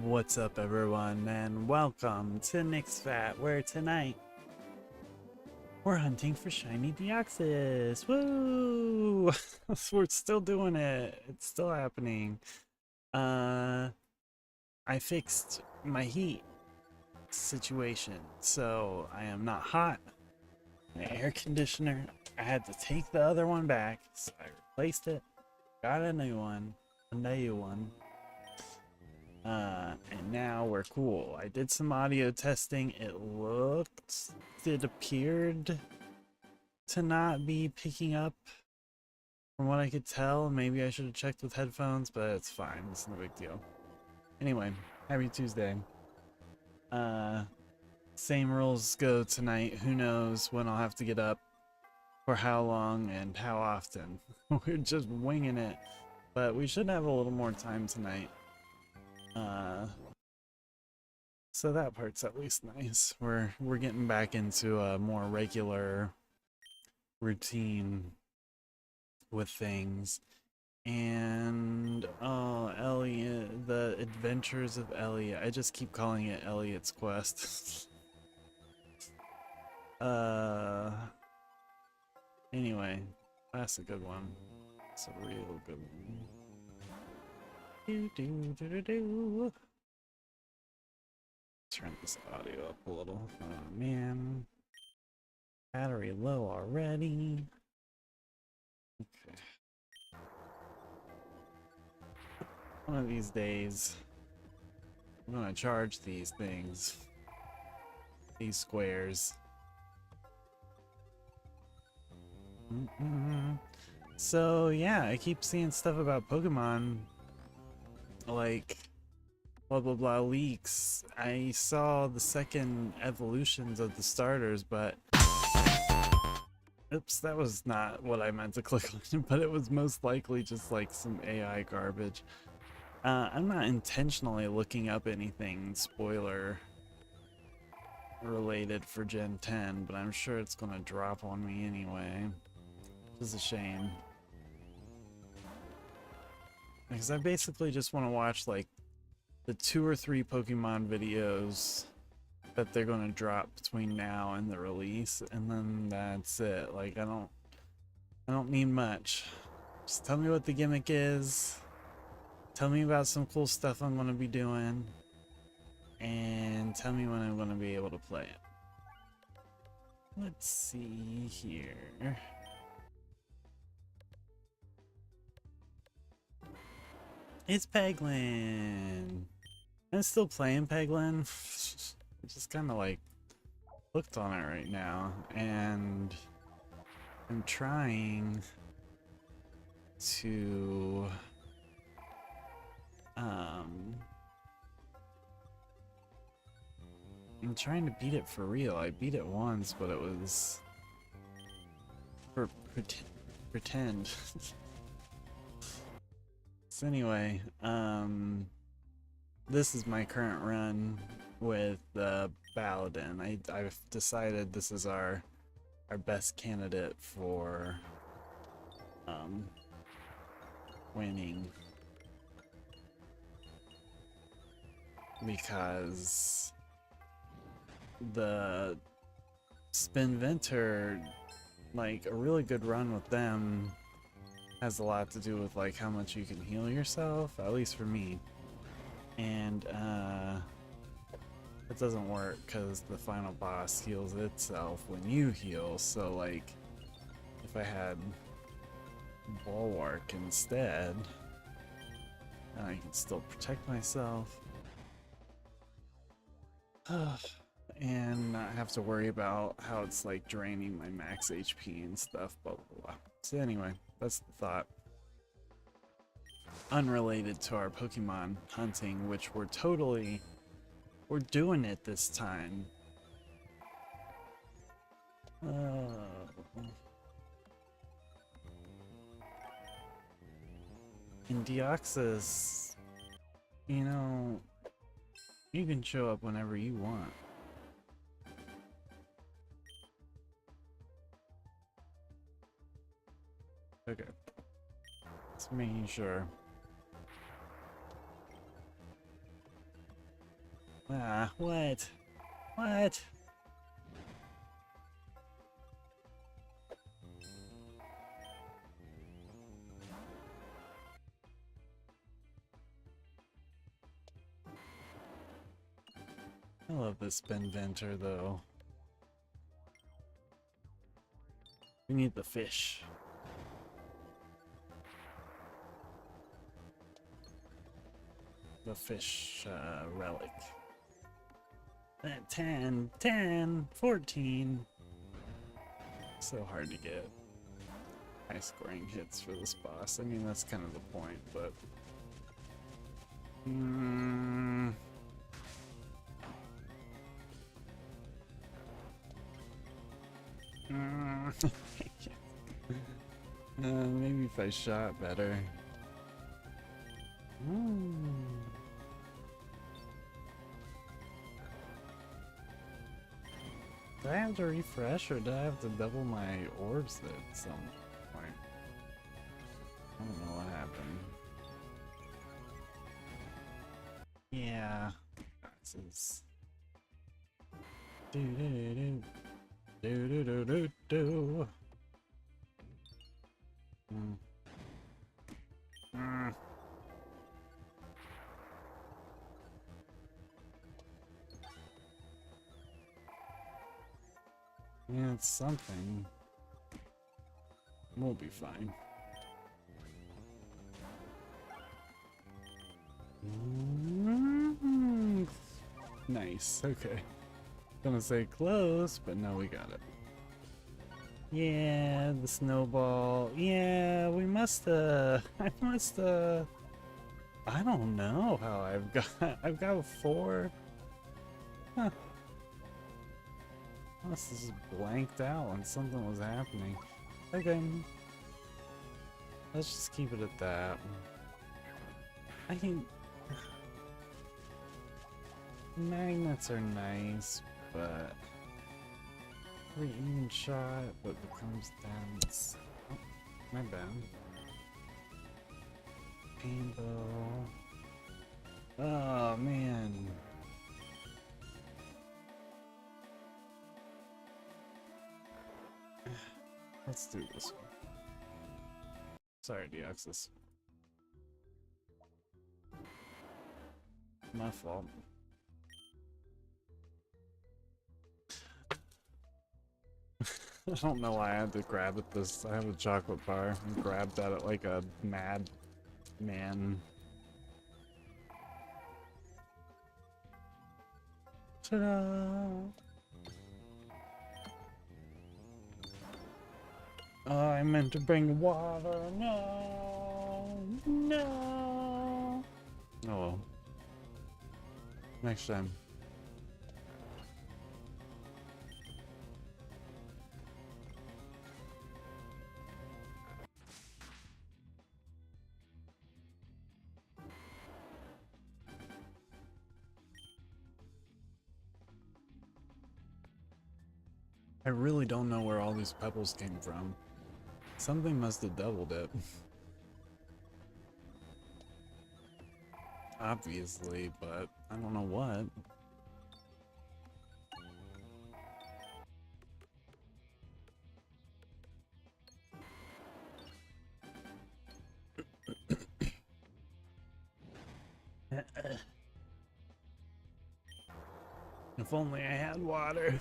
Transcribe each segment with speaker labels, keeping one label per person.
Speaker 1: What's up, everyone, and welcome to Nixphat, where tonight we're hunting for shiny Deoxys. Woo! We're still doing it. It's still happening. I fixed my heat situation, so I am not hot. My air conditioner, I had to take the other one back, so I replaced it, got a new one. And now we're cool. I did some audio testing. It appeared to not be picking up from what I could tell. Maybe I should have checked with headphones, but it's fine. It's no big deal. Anyway, happy Tuesday. Same rules go tonight. Who knows when I'll have to get up, for how long, and how often. We're just winging it, but we should have a little more time tonight. So that part's at least nice. We're getting back into a more regular routine with things. And oh, Elliot, the Adventures of Elliot. I just keep calling it Elliot's Quest. Anyway, that's a good one. It's a real good one. Turn this audio up a little. Oh man. Battery low already. Okay. One of these days, I'm gonna charge these things. These squares. So yeah, I keep seeing stuff about Pokemon, like blah blah blah leaks. I saw the second evolutions of the starters, but oops, that was not what I meant to click on, but it was most likely just like some AI garbage. I'm not intentionally looking up anything spoiler related for Gen 10, but I'm sure it's gonna drop on me anyway, which is a shame. Because I basically just want to watch like the 2 or 3 Pokemon videos that they're gonna drop between now and the release, and then that's it. Like I don't need much. Just tell me what the gimmick is. Tell me about some cool stuff I'm gonna be doing, and tell me when I'm gonna be able to play it. Let's see here. It's Peglin. I'm still playing Peglin. I'm just kind of like hooked on it right now, and I'm trying to I'm trying to beat it for real. I beat it once, but it was for pretend. So anyway, this is my current run with the Paladin. I've decided this is our best candidate for winning, because the Spinventor, like a really good run with them has a lot to do with like how much you can heal yourself, at least for me. And it doesn't work because the final boss heals itself when you heal. So like if I had Bulwark instead, then I can still protect myself and not have to worry about how it's like draining my max HP and stuff, blah blah blah. So anyway, that's the thought. Unrelated to our Pokemon hunting, which we're doing it this time. In Deoxys, you know, you can show up whenever you want. Okay. Just making sure. Ah, what? What? I love this Benventer though. We need the fish. The fish relic. 10, 10, 14. So hard to get high scoring hits for this boss. I mean, that's kind of the point, but... maybe if I shot better. Do I have to refresh or do I have to double my orbs at some point? I don't know what happened. Yeah. This is... Do. Yeah, it's something. We'll be fine. Nice, okay. Gonna say close, but no, we got it. Yeah, the snowball. Yeah, we musta. I musta. I don't know how I've got 4. Huh. This is blanked out when something was happening. Okay. Let's just keep it at that. I think magnets are nice, but even shot, but becomes dense. Oh, my bad. Paintball. Oh man. Let's do this one. Sorry, Deoxys. My fault. I don't know why I had to grab at this. I have a chocolate bar and grabbed at it like a mad man. Ta-da! Oh, I meant to bring water. No! No! Oh well. Next time. I really don't know where all these pebbles came from. Something must have doubled it. Obviously, but I don't know what. If only I had water.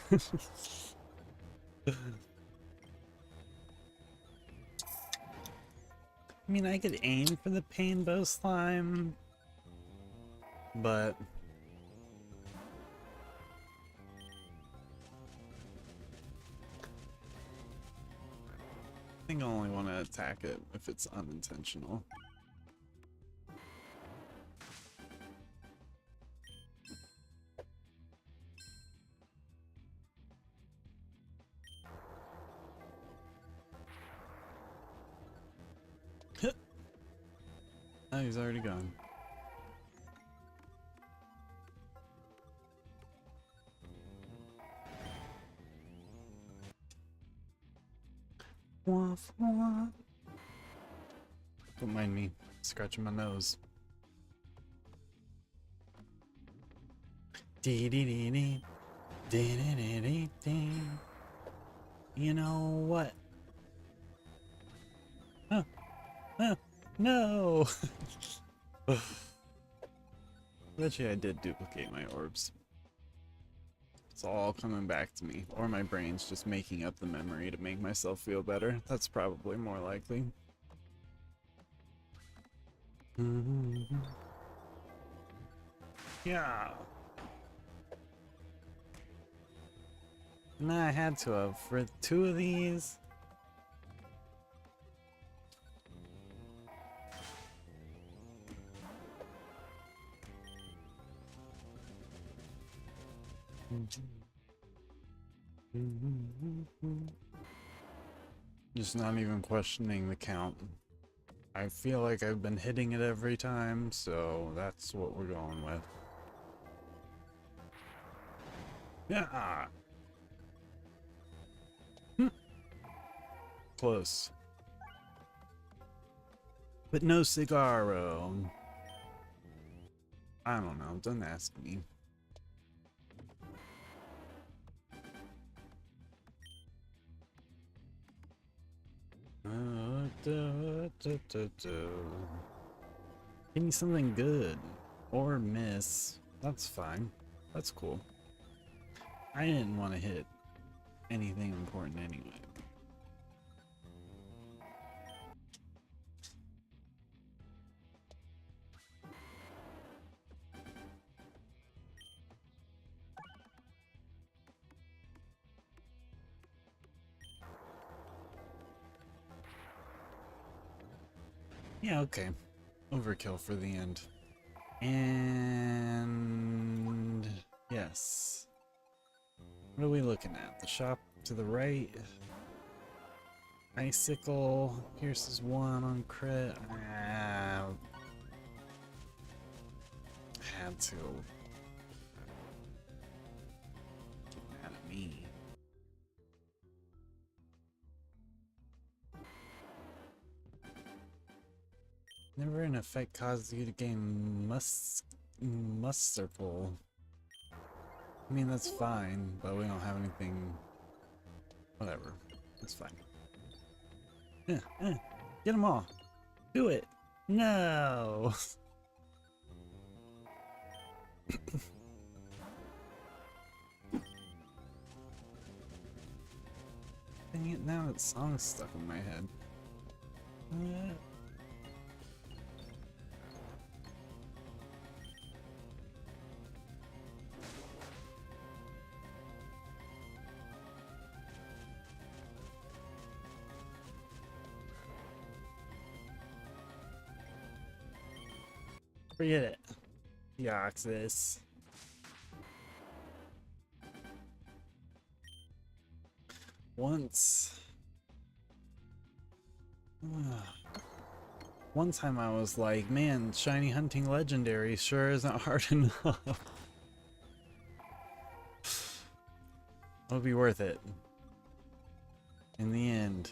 Speaker 1: I mean, I could aim for the painbow slime, but I think I only want to attack it if it's unintentional. Oh, he's already gone. Waff, waff. Don't mind me scratching my nose. Dee dee dee dee. Dee dee dee dee dee. You know what? Oh, oh, no! Bet I did duplicate my orbs. It's all coming back to me. Or my brain's just making up the memory to make myself feel better. That's probably more likely. Yeah. Nah, I had to have. For 2 of these. Just not even questioning the count. I feel like I've been hitting it every time, so that's what we're going with. Yeah. Close. But no cigarro. I don't know, don't ask me. Give me something good. Or miss. That's fine. That's cool. I didn't want to hit anything important anyway. Yeah, okay. Overkill for the end. And yes. What are we looking at? The shop to the right. Icicle. Pierces 1 on crit. Had to. Get mad at me. Never an effect causes you to gain musterful. I mean, that's fine, but we don't have anything. Whatever. It's fine. Get them all. Do it. No. Dang it, now that song's stuck in my head. Forget it. Deoxys. One time I was like, man, shiny hunting legendary sure isn't hard enough. It'll be worth it. In the end.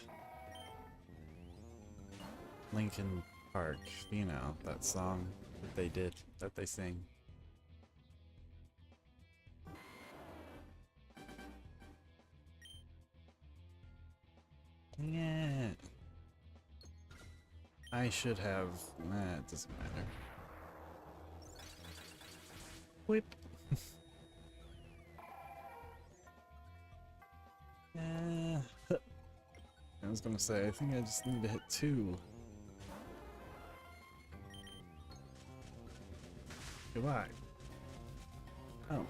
Speaker 1: Linkin Park, you know, that song that they sing. Yeah. I should have. Nah, it doesn't matter. Whip. Yeah. I was gonna say, I think I just need to hit 2. Goodbye. Oh.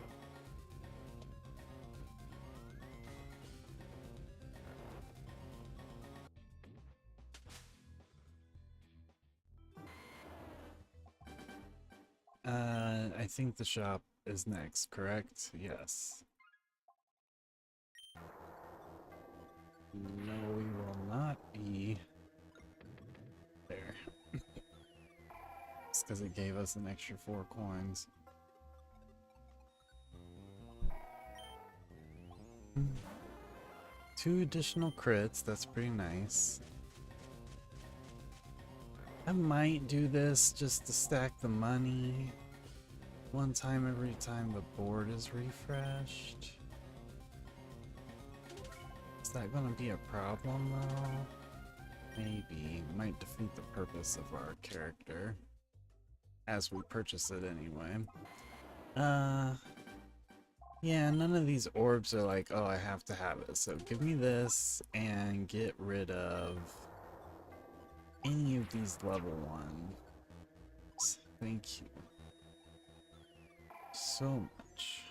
Speaker 1: I think the shop is next, correct? Yes. No, we will not be there. It's because it gave us an extra 4 coins. 2 additional crits, that's pretty nice. I might do this just to stack the money. one time every time the board is refreshed. Is that gonna be a problem though? Maybe. Might defeat the purpose of our character. As we purchase it anyway. Yeah, none of these orbs are like, oh, I have to have it. So give me this and get rid of any of these level 1s. Thank you so much.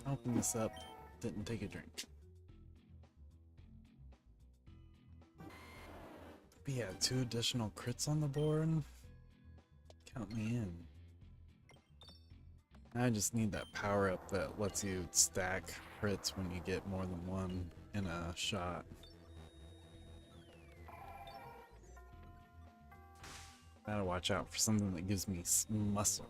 Speaker 1: Open this up. Didn't take a drink. But yeah, 2 additional crits on the board. Count me in. I just need that power up that lets you stack crits when you get more than one in a shot. Gotta watch out for something that gives me muscle.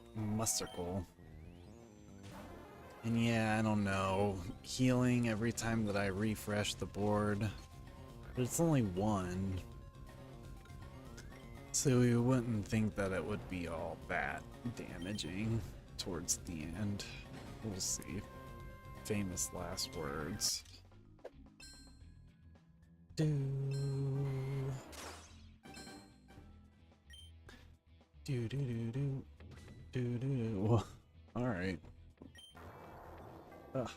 Speaker 1: And yeah, I don't know. Healing every time that I refresh the board. But it's only 1. So you wouldn't think that it would be all that damaging towards the end. We'll see. Famous last words. Do do do do do do do. All right. Ugh.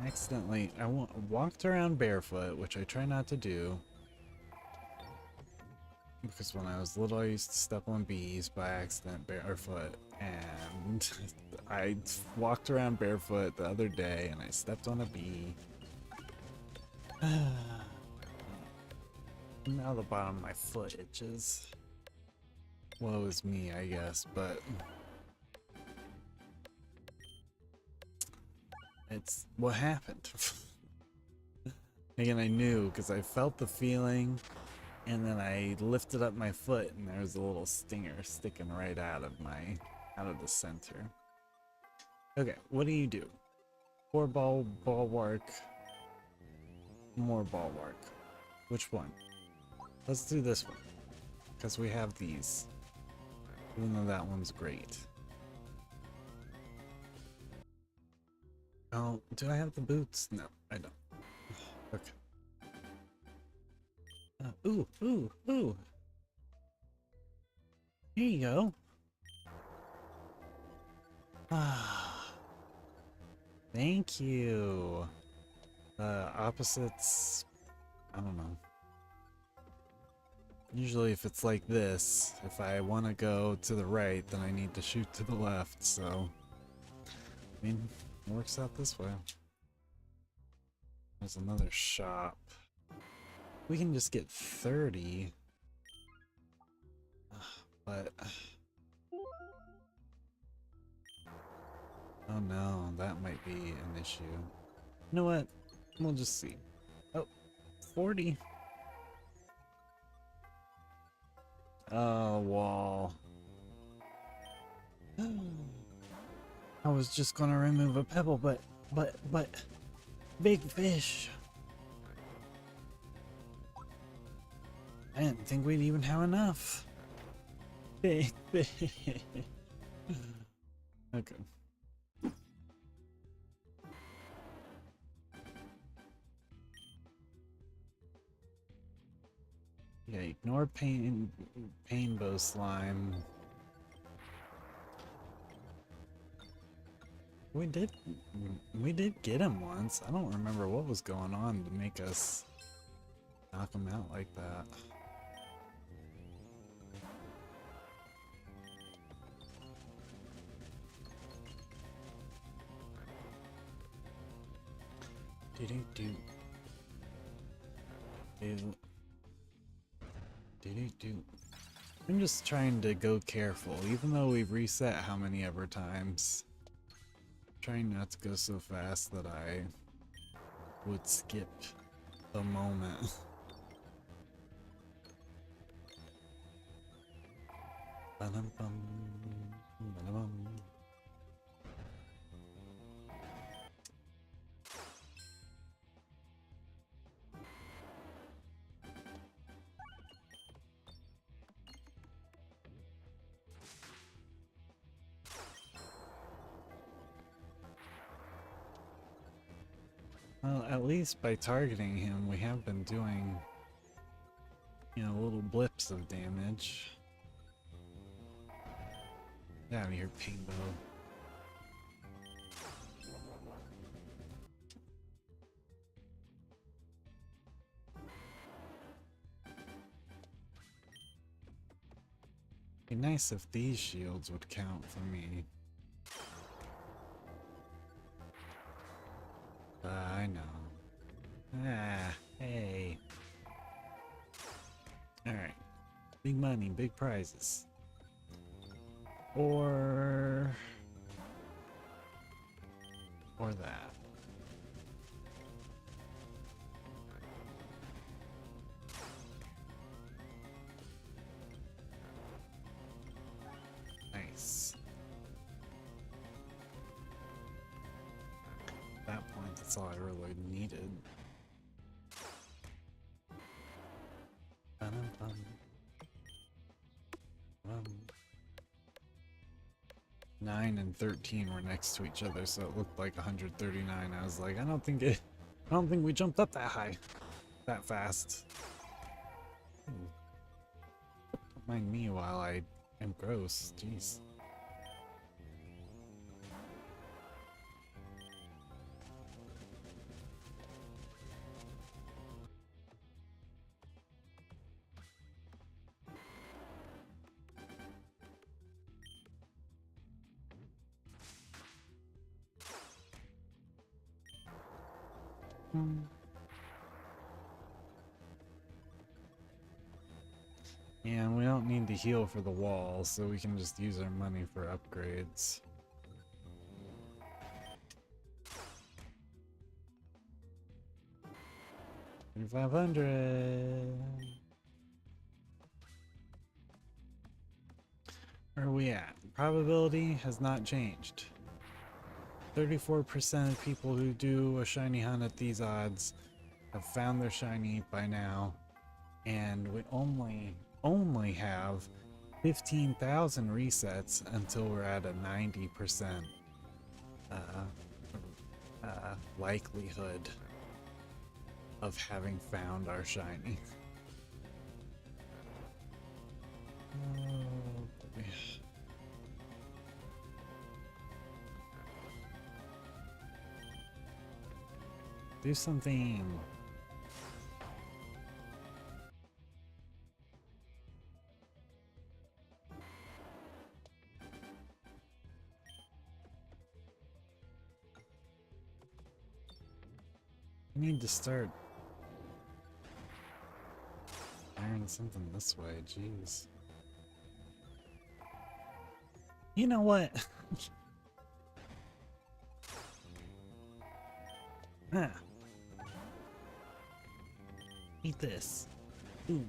Speaker 1: Accidentally, I walked around barefoot, which I try not to do. Because when I was little, I used to step on bees by accident barefoot, and I walked around barefoot the other day, and I stepped on a bee. Now the bottom of my foot itches. Woe is me, I guess, but it's what happened. Again, I knew because I felt the feeling. And then I lifted up my foot and there was a little stinger sticking right out of the center. Okay, what do? 4 bulwark, more bulwark. Which one? Let's do this one. Because we have these. Even though that one's great. Oh, do I have the boots? No, I don't. Okay. Ooh. Here you go. Ah. Thank you. Opposites, I don't know. Usually if it's like this, if I want to go to the right, then I need to shoot to the left, so I mean, it works out this way. There's another shop. We can just get 30. But oh no, that might be an issue. You know what? We'll just see. Oh, 40. Oh, wall. I was just gonna remove a pebble, but big fish. I didn't think we'd even have enough. Big fish. Okay. Yeah, ignore painbow slime. We did get him once. I don't remember what was going on to make us knock him out like that. I'm just trying to go careful, even though we've reset how many ever times. Trying not to go so fast that I would skip the moment. Ba-dum-bum, ba-dum-bum. Well, at least by targeting him, we have been doing, you know, little blips of damage. Get out of here, Painbow. Be nice if these shields would count for me. I know. Ah, hey. Alright. Big money, big prizes. Or that. Nice. At that point, that's all I really needed. 9 and 13 were next to each other, so it looked like 139. I was like, I don't think we jumped up that high, that fast. Don't mind me while I am gross. Jeez. Yeah, and we don't need to heal for the wall, so we can just use our money for upgrades. $3,500. Where are we at? Probability has not changed. 34% of people who do a shiny hunt at these odds have found their shiny by now, and we only have 15,000 resets until we're at a 90% likelihood of having found our shiny. Do something. I need to start firing something this way, jeez. You know what? Huh. Eat this. Ooh.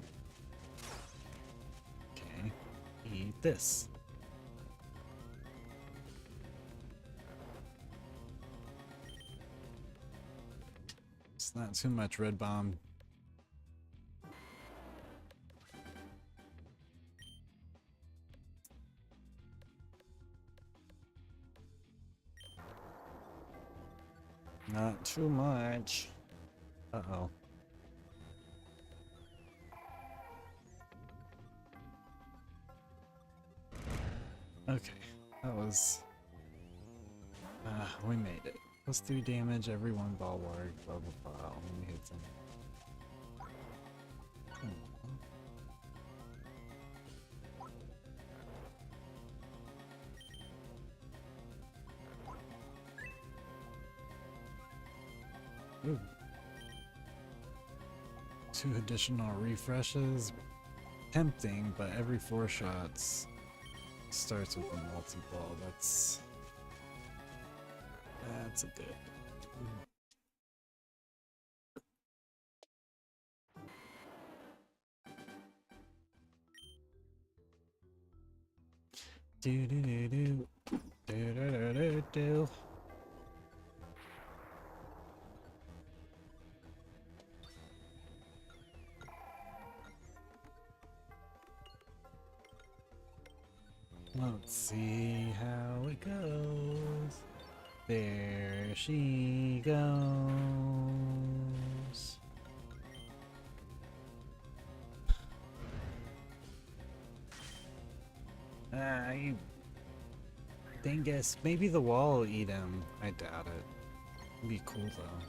Speaker 1: Okay. Eat this. It's not too much red bomb. Not too much. Uh-oh. Okay, that was... we made it. Plus 3 damage, every one bulwark, blah blah blah. Let me hit some. Ooh. 2 additional refreshes. Tempting, but every 4 shots starts with a multi-ball. That's a bit. Do do do do do do do do. Let's see how it goes. There she goes. I dang guess maybe the wall will eat him. I doubt it. It'd be cool though.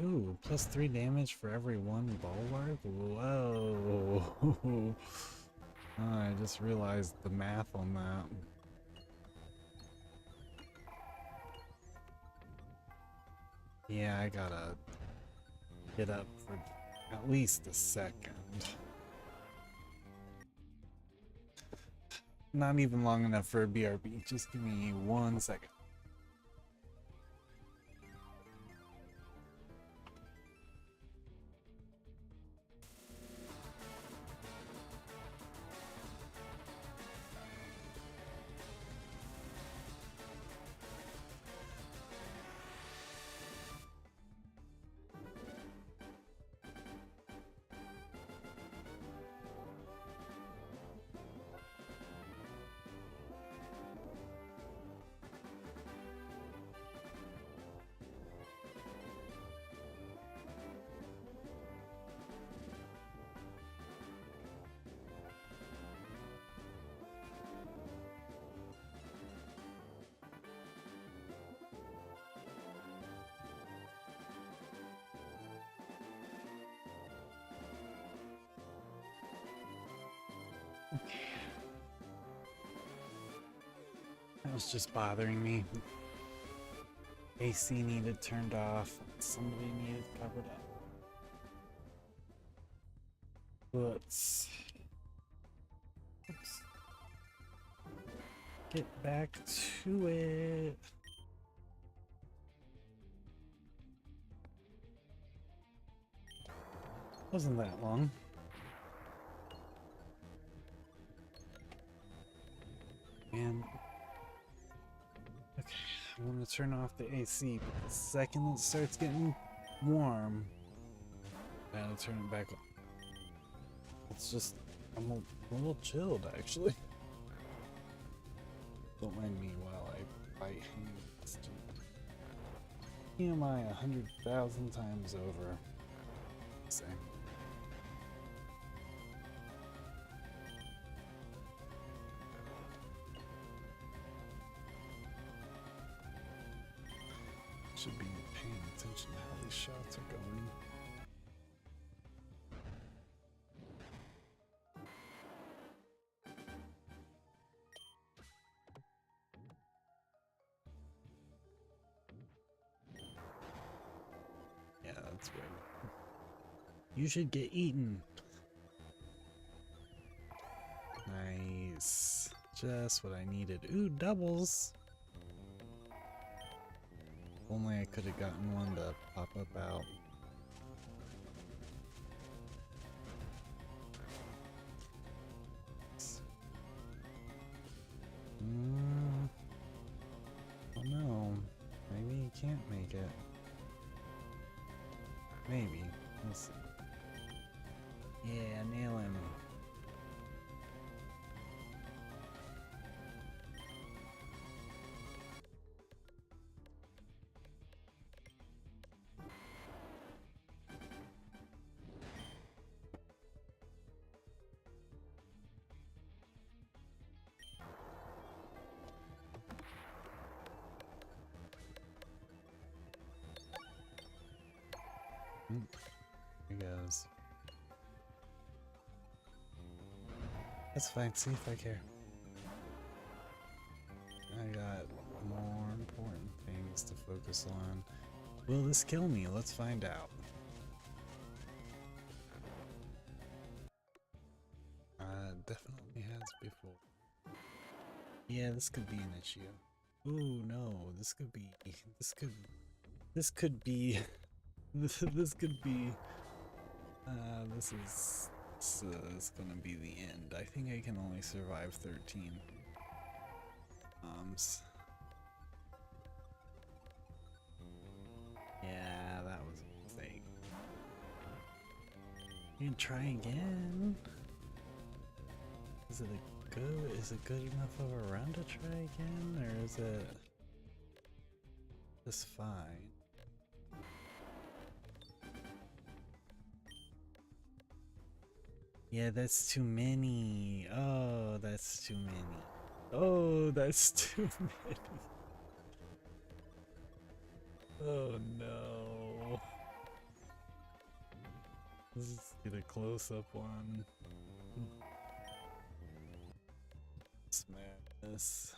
Speaker 1: Ooh, plus 3 damage for every 1 bulwark? Whoa. I just realized the math on that. Yeah, I gotta get up for at least a second. Not even long enough for a BRB. Just give me 1 second. That was just bothering me. AC needed turned off. Somebody needed covered up. Let's get back to it. Wasn't that long. And okay, I'm gonna turn off the AC, but the second it starts getting warm, I gotta turn it back on. It's just, I'm a little chilled actually. Don't mind me while I bite hands. TMI 100,000 times over. Same. Should be paying attention to how these shots are going. Yeah, that's weird. You should get eaten. Nice. Just what I needed. Ooh, doubles. Only I could have gotten one to pop up out. Oh no. Maybe you can't make it. Maybe. We'll see. Yeah, nail him. Here he goes. That's fine, see if I care. I got more important things to focus on. Will this kill me? Let's find out. Definitely has before. Yeah, this could be an issue. Ooh, no, this could be, this could be, this is gonna be the end. I think I can only survive 13 bombs. Yeah, that was a mistake. You can try again. Is it good enough of a round to try again, or is it just fine? Yeah, that's too many. Oh, that's too many. Oh, that's too many. Oh no. Let's get a close-up one. Smash this.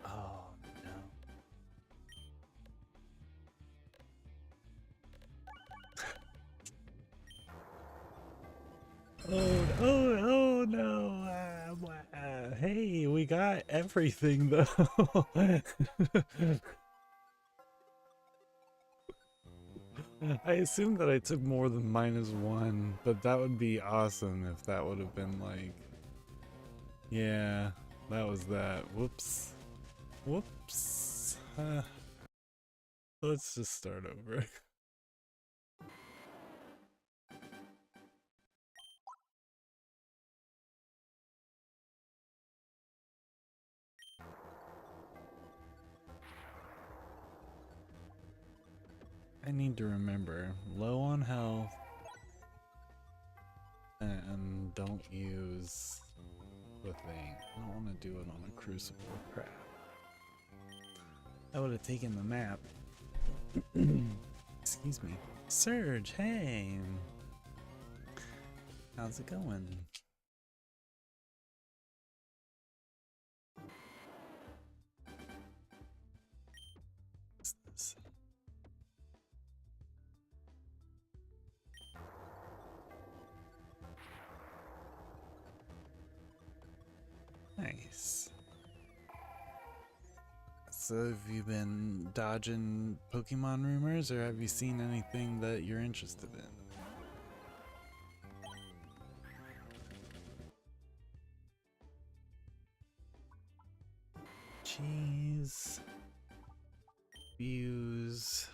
Speaker 1: Oh no. Oh no. Hey, we got everything though. I assumed that I took more than -1, but that would be awesome if that would have been like, yeah, that was that. Whoops. Whoops. Let's just start over. I need to remember, low on health, and don't use the thing. I don't want to do it on a crucible. Crap. I would have taken the map. Excuse me. Surge, hey! How's it going? What's this? Nice. So have you been dodging Pokemon rumors, or have you seen anything that you're interested in? Cheese. Views.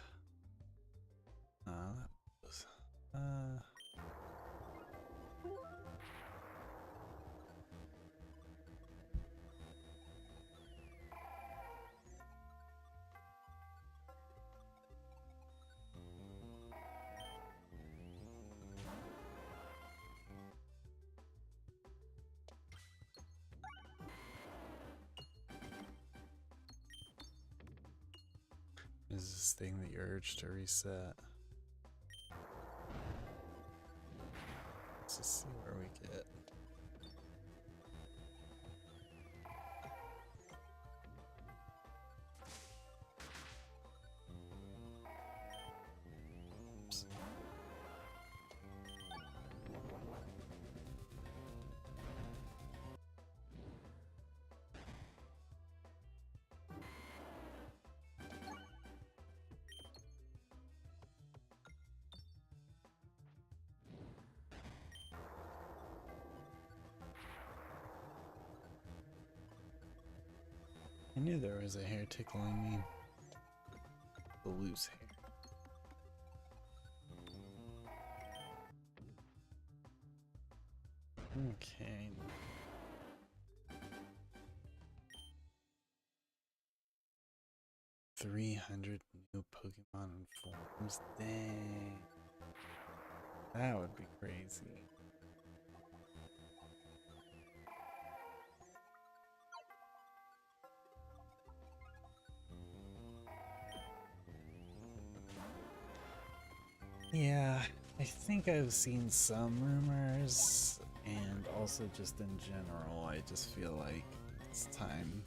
Speaker 1: Is this thing that you're urged to reset? Let's just see where we get. Oops. I knew there was a hair tickling me. The loose hair. Okay. $300 new Pokemon forms. Dang. That would be crazy. Yeah, I think I've seen some rumors, and also just in general, I just feel like it's time.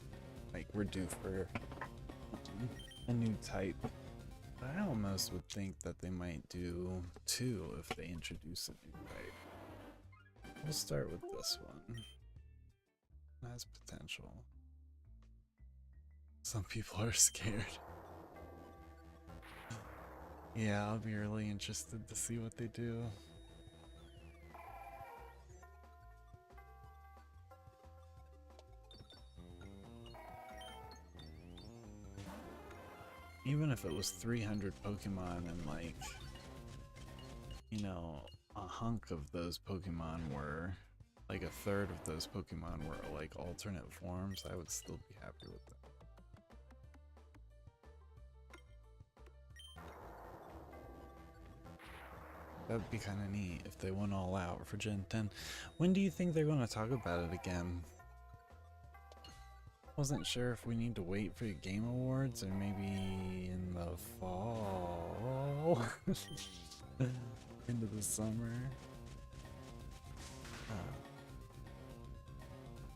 Speaker 1: Like, we're due for a new type. But I almost would think that they might do 2 if they introduce a new type. We'll start with this one. It has potential. Some people are scared. Yeah, I'll be really interested to see what they do. even if it was 300 Pokemon and like, you know, a hunk of those Pokemon were, like a third of those Pokemon were like alternate forms, I would still be happy with that. That would be kind of neat if they went all out for Gen 10. When do you think they're going to talk about it again? Wasn't sure if we need to wait for the Game Awards or maybe in the fall. Into the summer.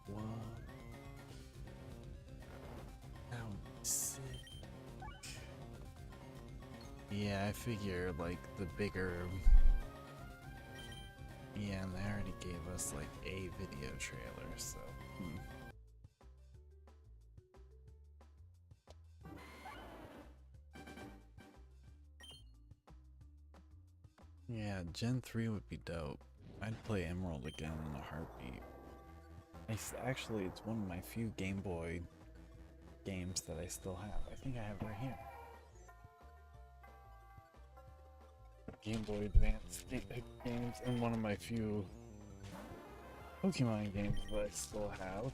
Speaker 1: What? That would be sick. Yeah, I figure like the bigger. Yeah, and they already gave us like a video trailer, so. Yeah, Gen 3 would be dope. I'd play Emerald again in a heartbeat. Actually, it's one of my few Game Boy games that I still have. I think I have it right here. Game Boy Advance games, and one of my few Pokemon games that I still have.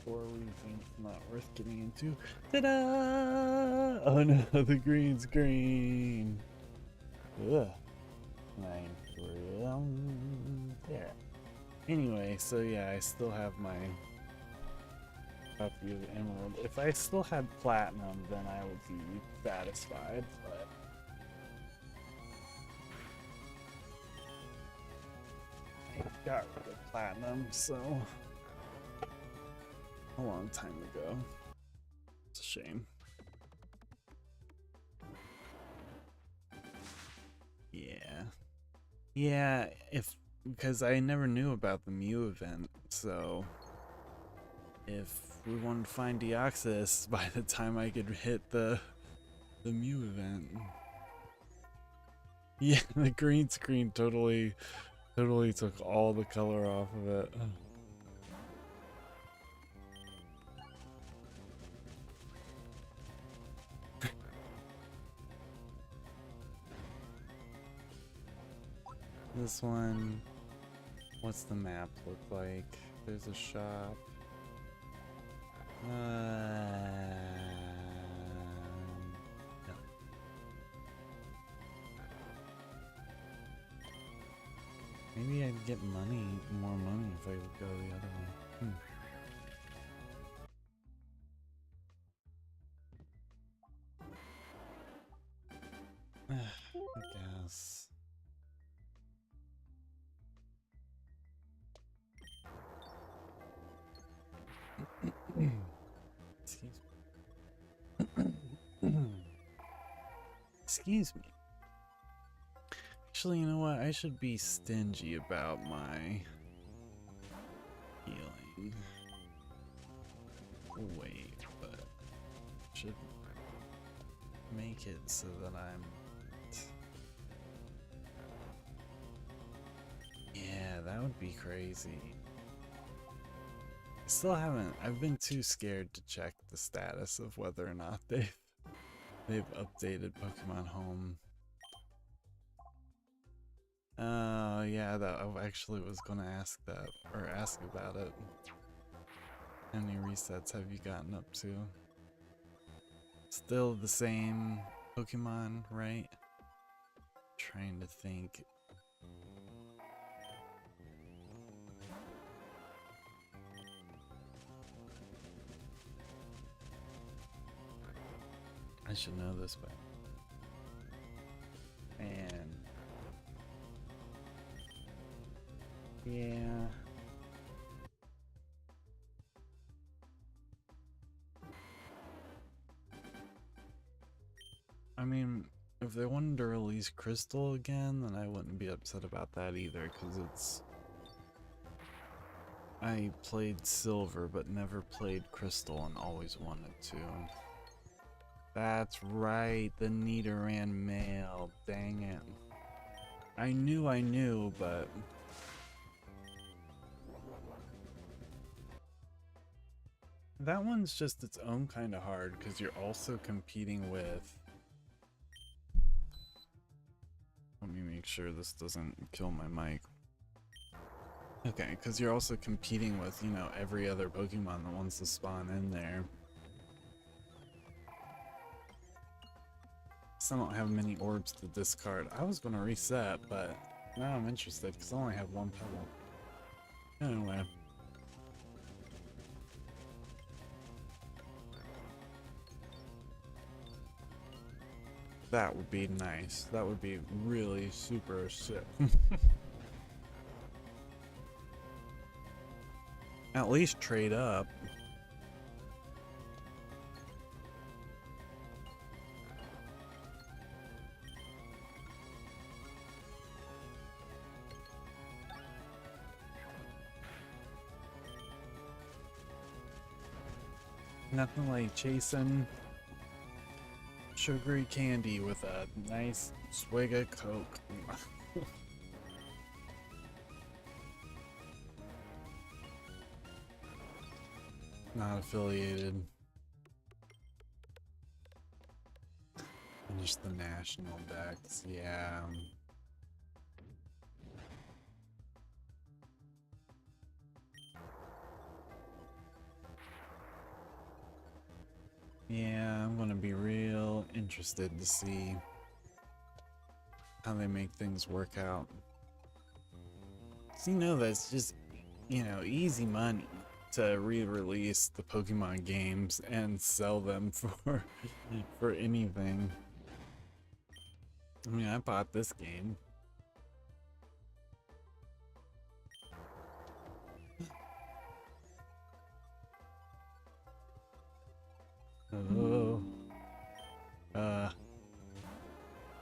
Speaker 1: For reasons not worth getting into. Ta-da! Oh no, the green screen! Ugh. There. Anyway, so yeah, I still have my copy of Emerald. If I still had Platinum, then I would be satisfied, but I got rid of Platinum, so a long time ago. It's a shame. Yeah. Yeah, because I never knew about the Mew event, so if we wanted to find Deoxys by the time I could hit the Mew event. Yeah, the green screen totally took all the color off of it. This one, what's the map look like? There's a shop. No. Maybe I'd get more money if I would go the other one. I guess. Excuse me. Excuse me. Actually, you know what? I should be stingy about my healing. Wait, but should make it so that I'm. Yeah, that would be crazy. I still haven't. I've been too scared to check the status of whether or not they've updated Pokemon Home. Yeah, that I actually was gonna ask that, or ask about it. How many resets have you gotten up to? Still the same Pokemon, right? Trying to think. I should know this, but man, yeah. I mean, if they wanted to release Crystal again, then I wouldn't be upset about that either, because it's. I played Silver, but never played Crystal and always wanted to. That's right, the Nidoran male. Dang it. I knew, but. That one's just its own kind of hard because you're also competing with. Let me make sure this doesn't kill my mic. Okay, because you're also competing with, you know, every other Pokemon that wants to spawn in there. So I don't have many orbs to discard. I was going to reset, but now I'm interested because I only have one pebble. Anyway. That would be nice. That would be really super sick. At least trade up. Nothing like chasing sugary candy with a nice swig of Coke. Not affiliated. Finish the national decks, yeah. Yeah, I'm gonna be real interested to see how they make things work out. So you know that's just, you know, easy money to re-release the Pokemon games and sell them for anything. I mean, I bought this game. Oh. I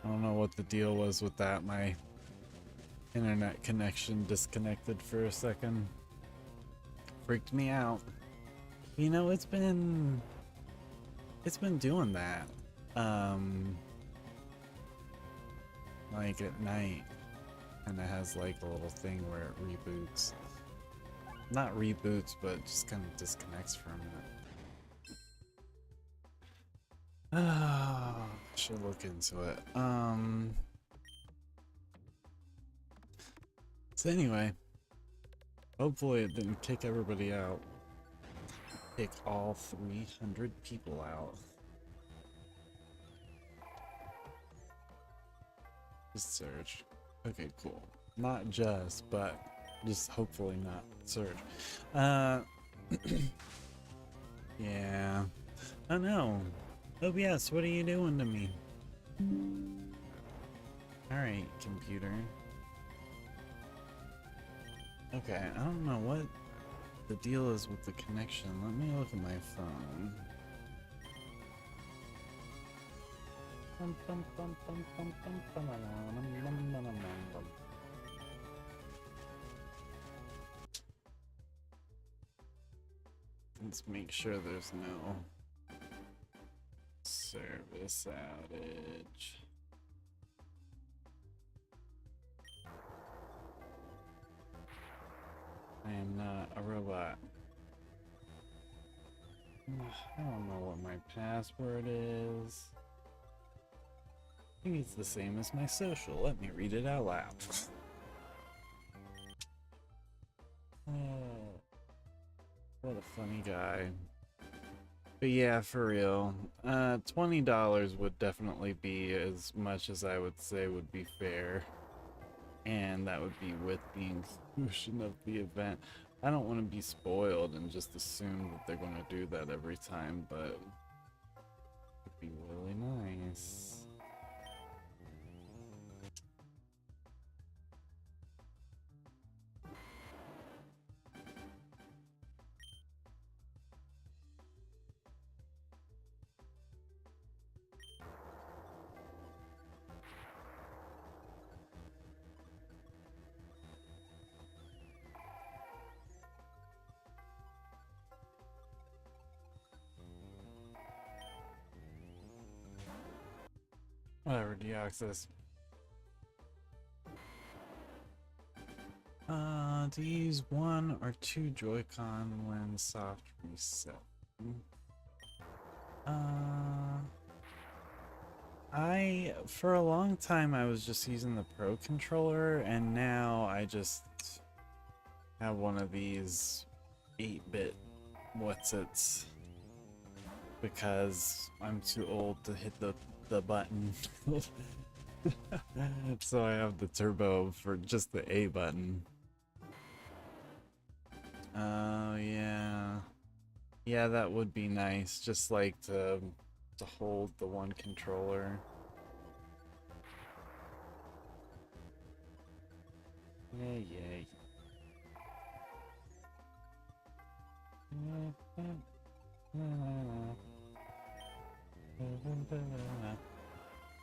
Speaker 1: don't know what the deal was with that. My internet connection disconnected for a second. Freaked me out. You know, it's been doing that. Like at night. And it has like a little thing where it reboots. Not reboots, but just kind of disconnects for a minute. Should look into it. So anyway, hopefully it didn't kick everybody out. Kick all 300 people out. Just Surge. Okay, cool. Not just, but just hopefully not Surge. Yeah. Oh no. OBS, what are you doing to me? Alright, computer. Okay, I don't know what the deal is with the connection. Let me look at my phone. Let's make sure there's no service outage. I am not a robot. I don't know what my password is. I think it's the same as my social. Let me read it out loud. Oh, what a funny guy. But yeah, for real. $20 would definitely be as much as I would say would be fair. And that would be with the inclusion of the event. I don't want to be spoiled and just assume that they're going to do that every time, but it would be really nice. Whatever, Deoxys. To use one or two Joy-Con when soft reset. For a long time, I was just using the Pro controller, and now I just have one of these 8-bit what's-its because I'm too old to hit the button. So I have the turbo for just the A button. Oh yeah. Yeah, that would be nice, just like to hold the one controller. Yay, yay.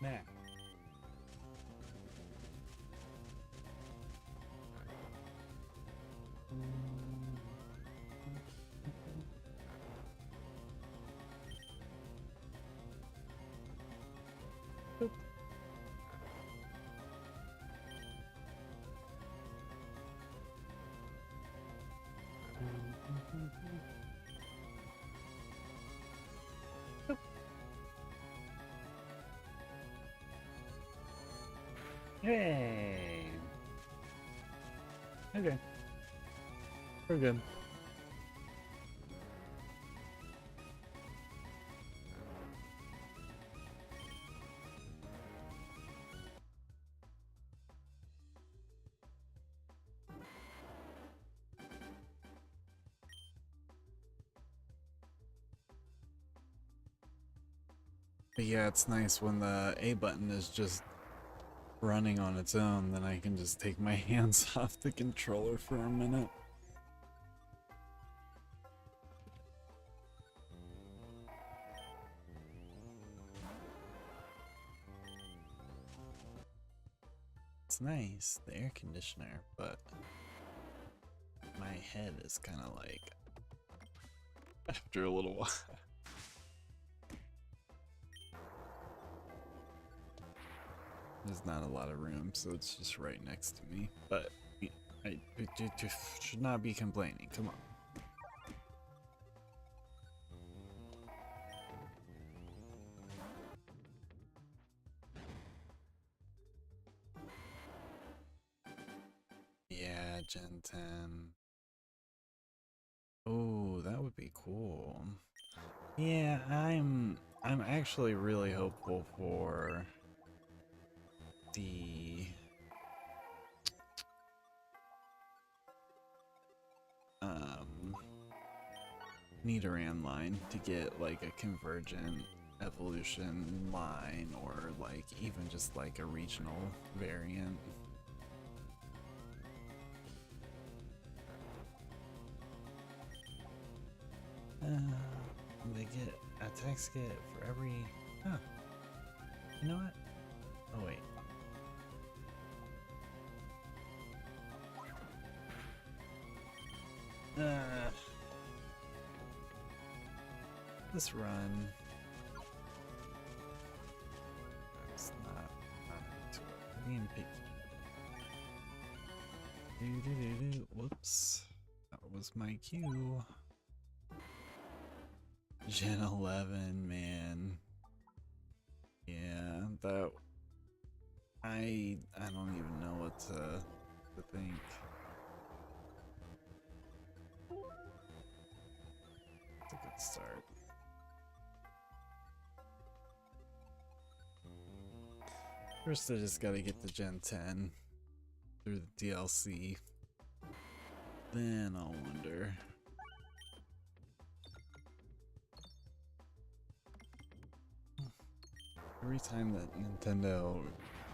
Speaker 1: Nah. Hey. Okay. We're good. But yeah, it's nice when the A button is just running on its own, then I can just take my hands off the controller for a minute. It's nice, the air conditioner, but my head is kind of like after a little while. There's not a lot of room, so it's just right next to me. But I should not be complaining. Come on. Yeah, Gen 10. Oh, that would be cool. Yeah, I'm actually really hopeful for the Nidoran line to get like a convergent evolution line, or like even just like a regional variant. They get attacks get for every. Huh. You know what? Oh wait. This run. It's not into it. Being picky. Whoops. That was my cue. Gen 11, man. Yeah, that I don't even know what to think. It's a good start. First I just gotta get the Gen 10 through the DLC. Then I'll wonder. Every time that Nintendo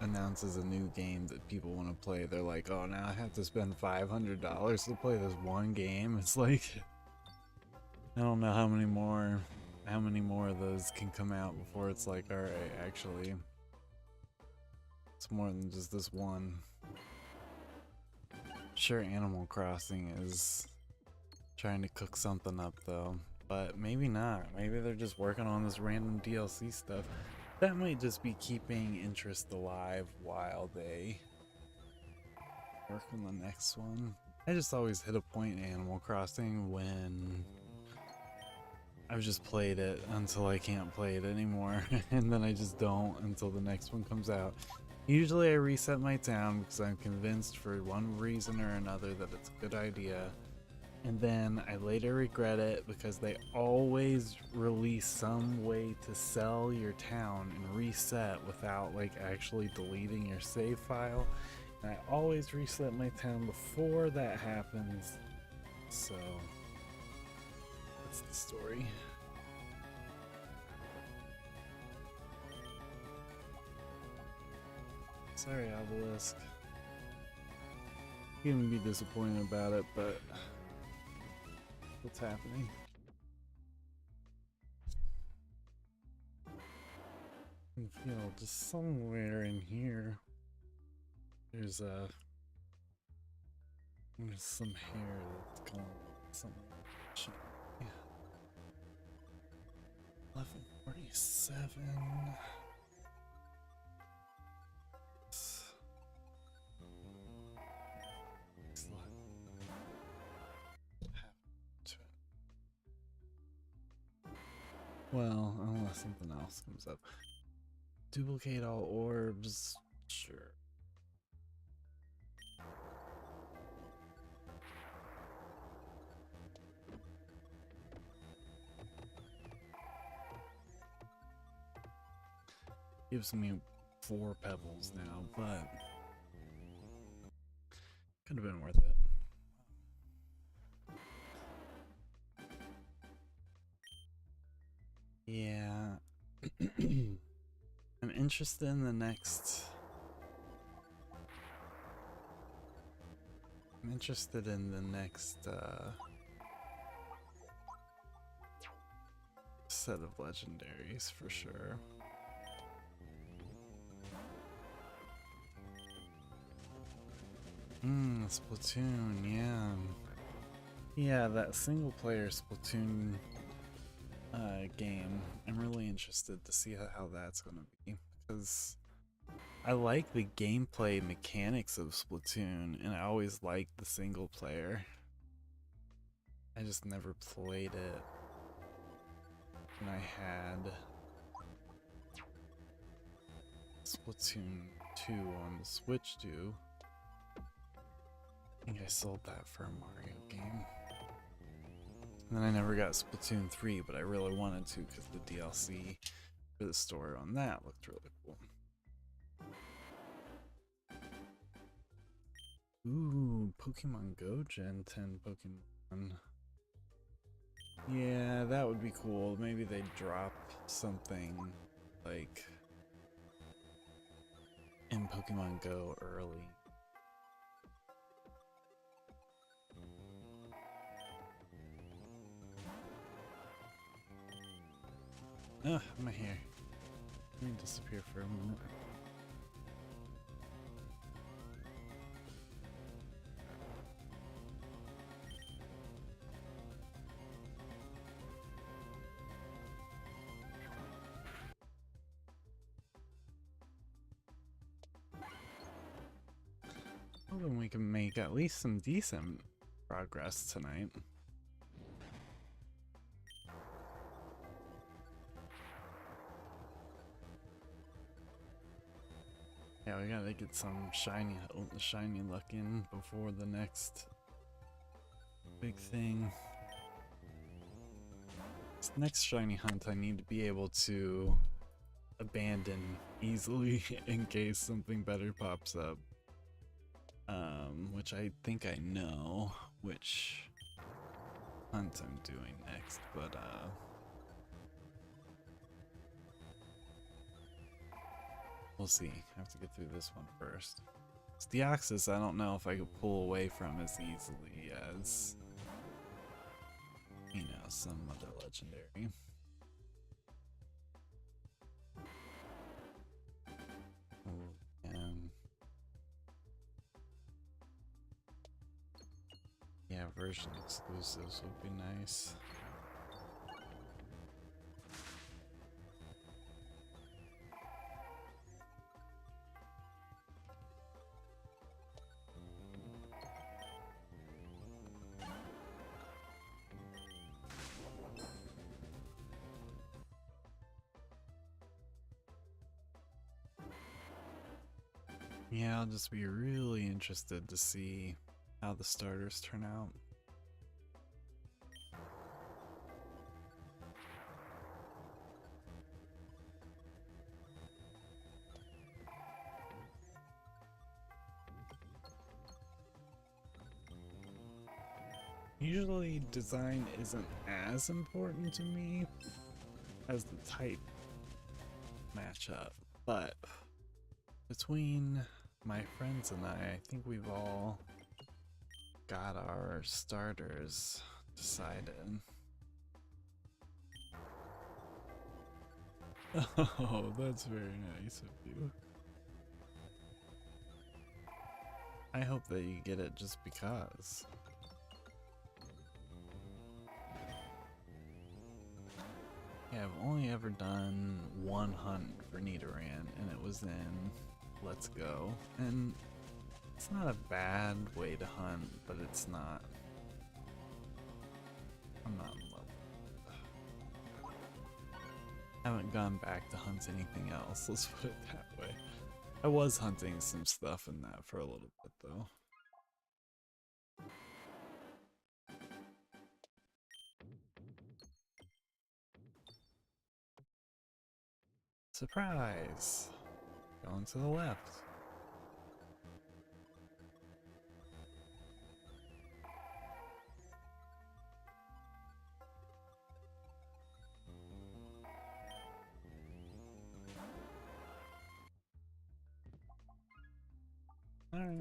Speaker 1: announces a new game that people want to play, they're like, oh, now I have to spend $500 to play this one game. It's like, I don't know how many more of those can come out before it's like, alright, actually, it's more than just this one. Sure, Animal Crossing is trying to cook something up though, but maybe not. Maybe they're just working on this random DLC stuff. That might just be keeping interest alive while they work on the next one. I just always hit a point in Animal Crossing when I've just played it until I can't play it anymore, and then I just don't until the next one comes out. Usually I reset my town because I'm convinced for one reason or another that it's a good idea, and then I later regret it because they always release some way to sell your town and reset without like actually deleting your save file, and I always reset my town before that happens, so that's the story. Sorry, Obelisk. You can be disappointed about it, but what's happening? I feel just somewhere in here there's some hair that's going something. Yeah. 1147. Well, unless something else comes up. Duplicate all orbs. Sure. Gives me 4 pebbles now, but could have been worth it. Yeah. I'm interested in the next. I'm interested in the next set of legendaries for sure. Splatoon, yeah. Yeah, that single player Splatoon game. I'm really interested to see how that's gonna be, because I like the gameplay mechanics of Splatoon, and I always liked the single player. I just never played it when I had Splatoon 2 on the Switch too. I think I sold that for a Mario game. And then I never got Splatoon 3, but I really wanted to because the DLC for the story on that looked really cool. Ooh, Pokemon Go Gen 10 Pokemon. Yeah, that would be cool. Maybe they drop something like in Pokemon Go early. Ugh, my hair. Let me disappear for a moment. Hoping we can make at least some decent progress tonight. Yeah, we gotta get some shiny luck in before the next big thing. This next shiny hunt I need to be able to abandon easily in case something better pops up. Which I think I know which hunt I'm doing next, but we'll see. I have to get through this one first. Deoxys, I don't know if I could pull away from as easily as, you know, some other legendary. Yeah, version exclusives would be nice. Yeah, I'll just be really interested to see how the starters turn out. Usually design isn't as important to me as the type matchup, but between my friends and I think we've all got our starters decided. Oh, that's very nice of you. I hope that you get it just because. Yeah, I've only ever done one hunt for Nidoran, and it was in Let's Go. And it's not a bad way to hunt, but it's not. I'm not in love with it. I haven't gone back to hunt anything else, let's put it that way. I was hunting some stuff in that for a little bit, though. Surprise! Going to the left. Alright.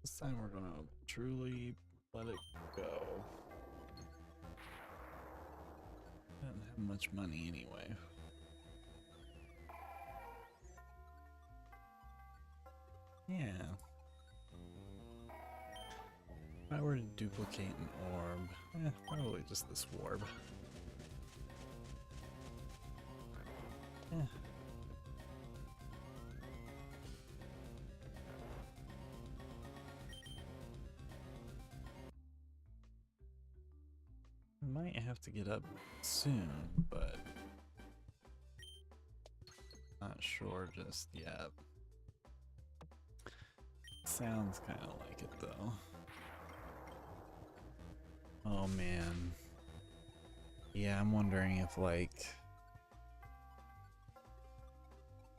Speaker 1: This time we're gonna truly let it go. I didn't have much money anyway. Yeah. If I were to duplicate an orb, probably just this warb. I might have to get up soon, but not sure just yet. Sounds kind of like it though. Oh man. Yeah, I'm wondering if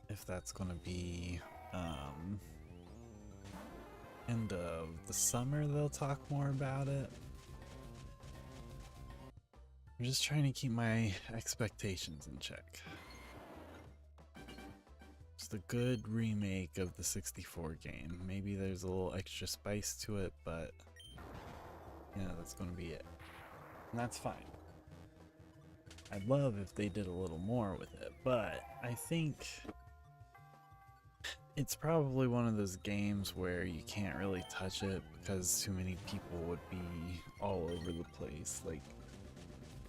Speaker 1: if that's gonna be end of the summer they'll talk more about it. I'm just trying to keep my expectations in check. Just a good remake of the 64 game. Maybe there's a little extra spice to it, but yeah, that's gonna be it. And that's fine. I'd love if they did a little more with it, but I think it's probably one of those games where you can't really touch it because too many people would be all over the place. Like,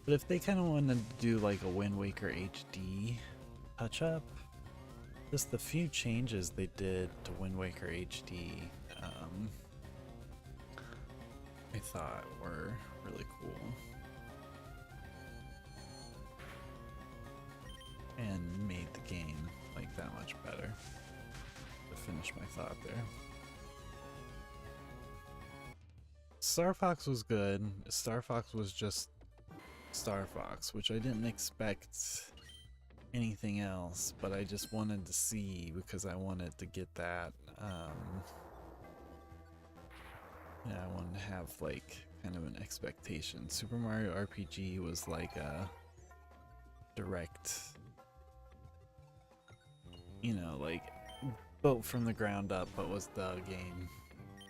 Speaker 1: but if they kind of wanted to do like a Wind Waker HD touch up, just the few changes they did to Wind Waker HD, I thought were really cool. And made the game like that much better. To finish my thought there. Star Fox was good. Star Fox was just Star Fox, which I didn't expect anything else, but I just wanted to see because I wanted to get that yeah, I wanted to have like kind of an expectation. Super Mario RPG was like a direct, you know, like built from the ground up, but was the game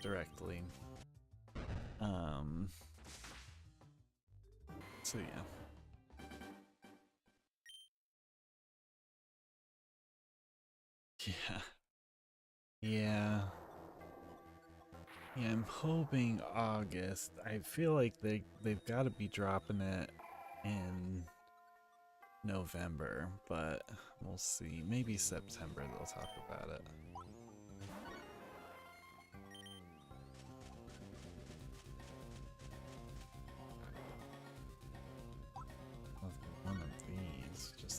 Speaker 1: directly. So yeah. Yeah. Yeah. Yeah, I'm hoping August. I feel like they've got to be dropping it in November, but we'll see. Maybe September they'll talk about it. One of these, just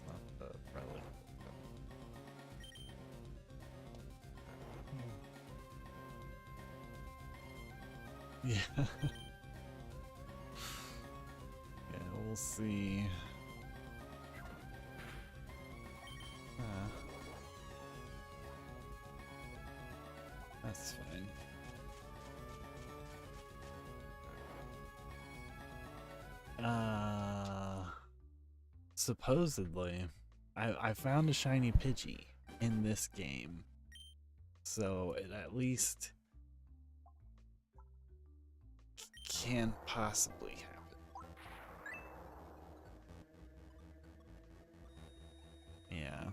Speaker 1: Yeah. Yeah, we'll see. That's fine. Supposedly, I found a shiny Pidgey in this game, so it at least can possibly happen. Yeah.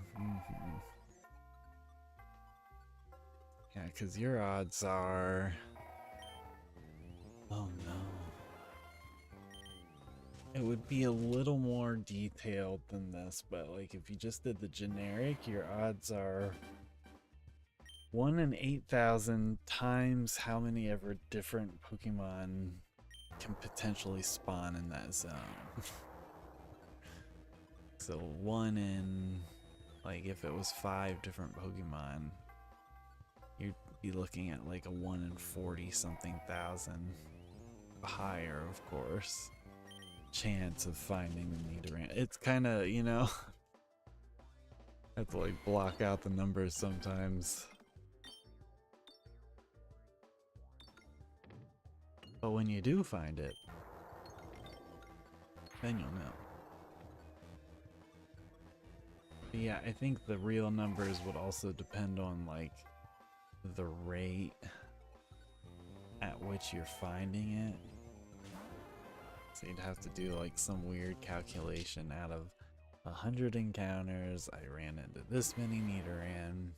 Speaker 1: Yeah, because your odds are... Oh no. It would be a little more detailed than this, but like if you just did the generic, your odds are 1 in 8,000 times how many ever different Pokemon can potentially spawn in that zone. So 1 in, like if it was 5 different Pokemon, you'd be looking at like a 1 in 40 something thousand, higher of course, chance of finding the Nidoran. It's kind of, you know, I have to like block out the numbers sometimes. But when you do find it, then you'll know. But yeah, I think the real numbers would also depend on like the rate at which you're finding it. So you'd have to do like some weird calculation out of 100 encounters. I ran into this many Nidoran,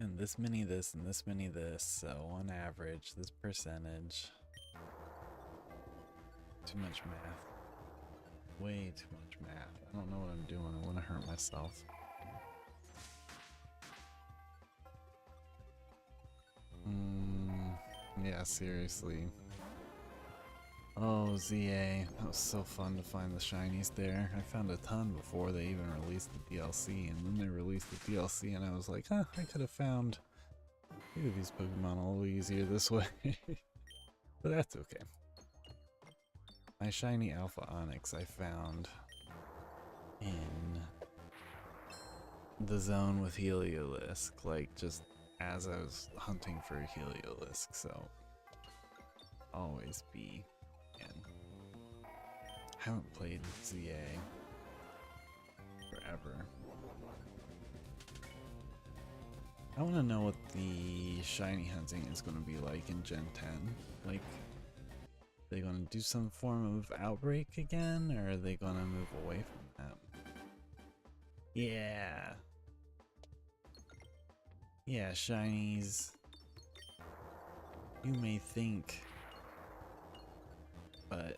Speaker 1: and this many this, and this many this. So on average, this percentage. Too much math. Way too much math. I don't know what I'm doing. I want to hurt myself. Yeah, seriously. Oh, ZA. That was so fun to find the shinies there. I found a ton before they even released the DLC, and then they released the DLC, and I was like, huh, I could have found maybe these Pokemon a little easier this way. But that's okay. My shiny Alpha Onyx I found in the zone with Heliolisk, like just as I was hunting for a Heliolisk, so always be in. I haven't played ZA forever. I want to know what the shiny hunting is going to be like in Gen 10. Like, are they going to do some form of outbreak again, or are they going to move away from that? Yeah. Yeah, shinies. You may think, but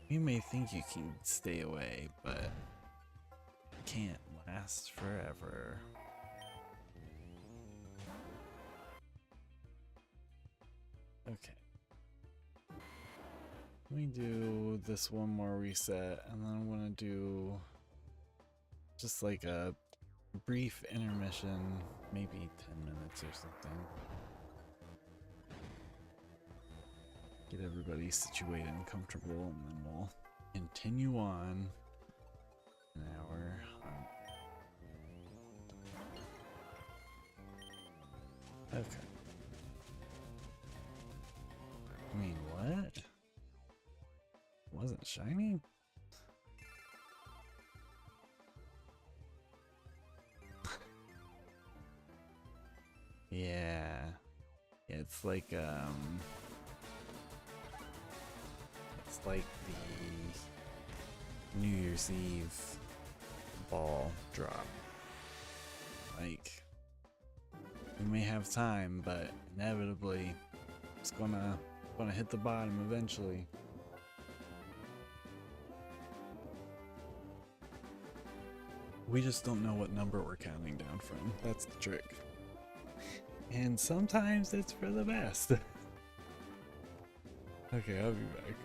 Speaker 1: you may think you can stay away, but it can't last forever. Okay. Let me do this one more reset, and then I'm gonna do just like a brief intermission, maybe 10 minutes or something. Get everybody situated and comfortable, and then we'll continue on in our hunt. Okay. I mean, what? Wasn't shiny? Yeah. It's like the New Year's Eve ball drop. Like, we may have time, but inevitably it's gonna hit the bottom eventually. We just don't know what number we're counting down from. That's the trick. And sometimes it's for the best. Okay, I'll be back.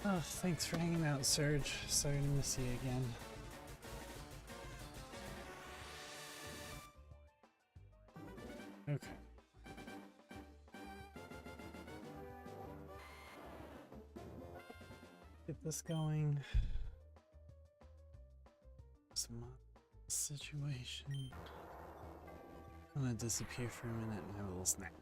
Speaker 1: Oh, thanks for hanging out, Serge. Sorry to miss you again. Okay. Get this going. Some situation. I'm gonna disappear for a minute and have a little snack.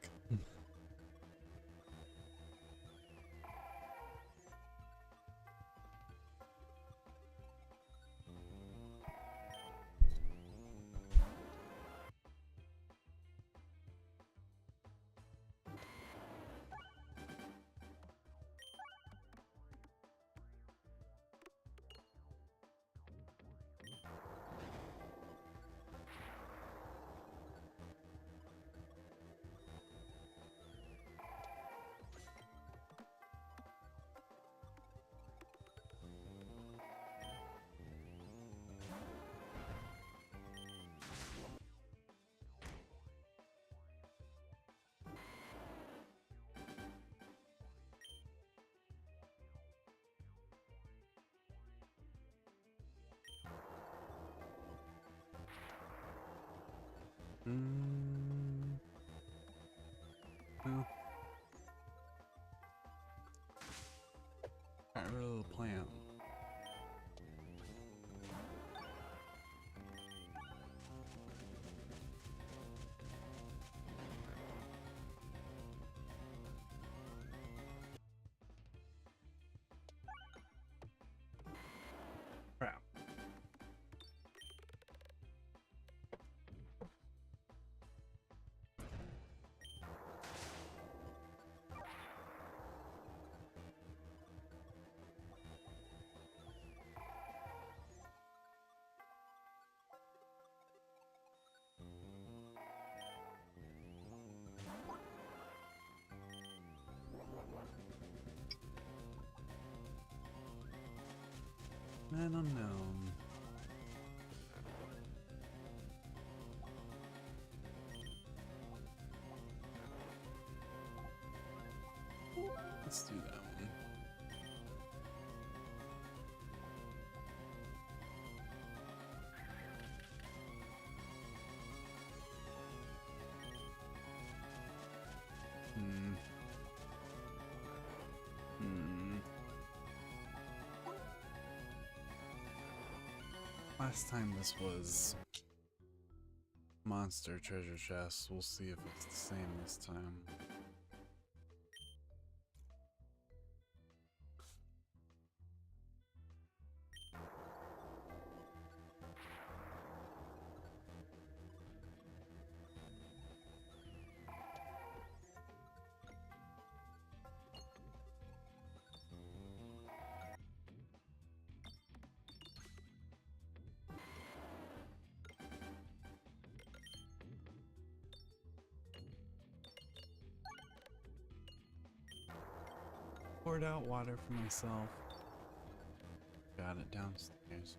Speaker 1: Well, got rid of the plant. Crap. I don't know. Let's do that one. Last time this was monster treasure chest. We'll see if it's the same this time. Poured out water for myself. Got it downstairs.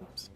Speaker 1: Oops.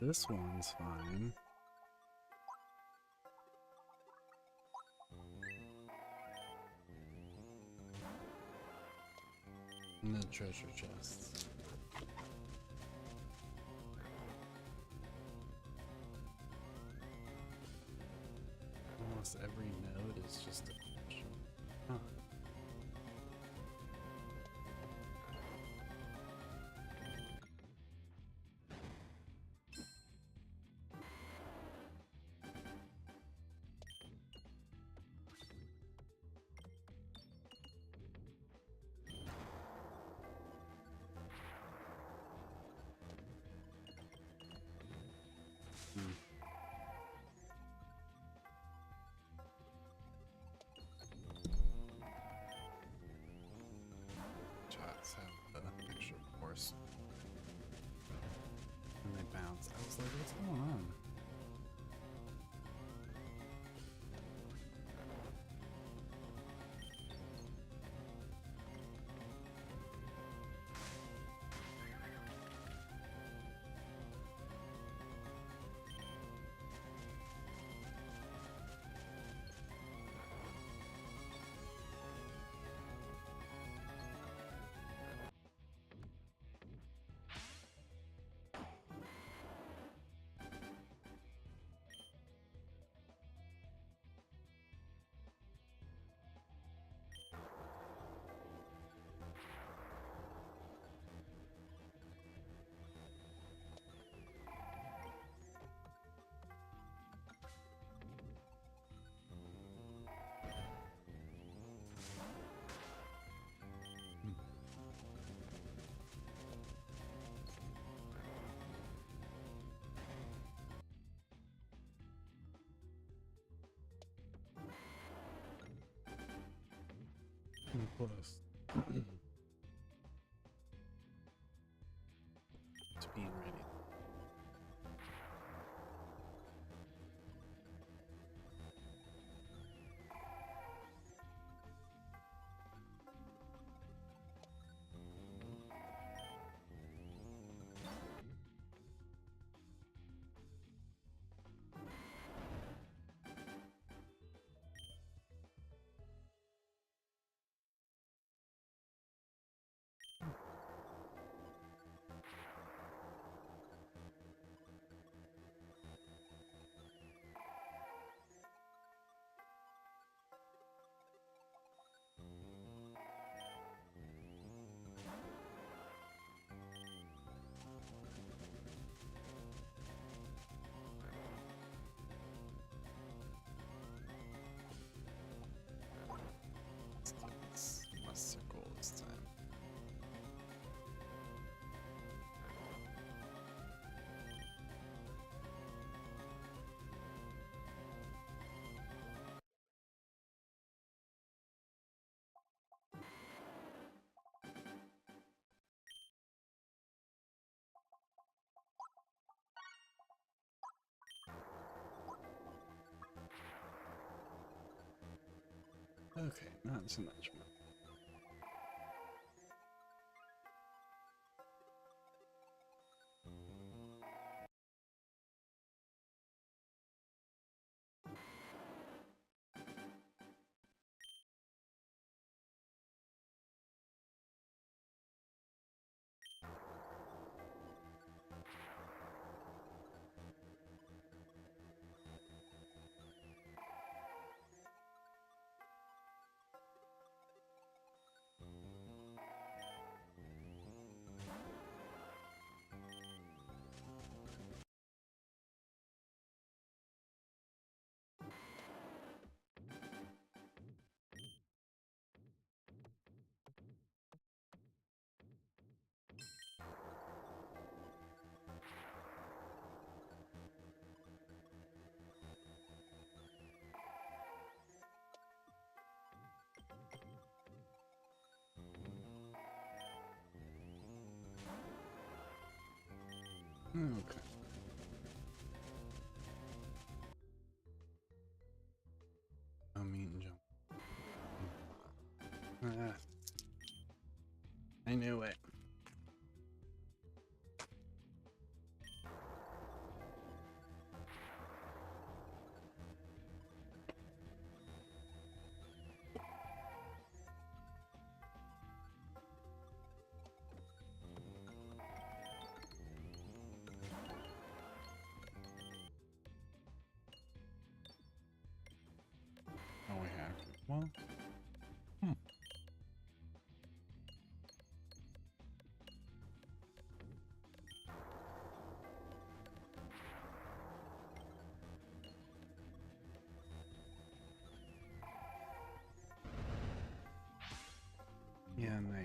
Speaker 1: This one's fine. And the treasure chests. Almost every node is just a question. Huh. Shots have the extra force. And they bounce. I was like, what's going on? Close to being ready. Must circle this time. Okay, not so much more. Okay. I mean, jump. I knew it.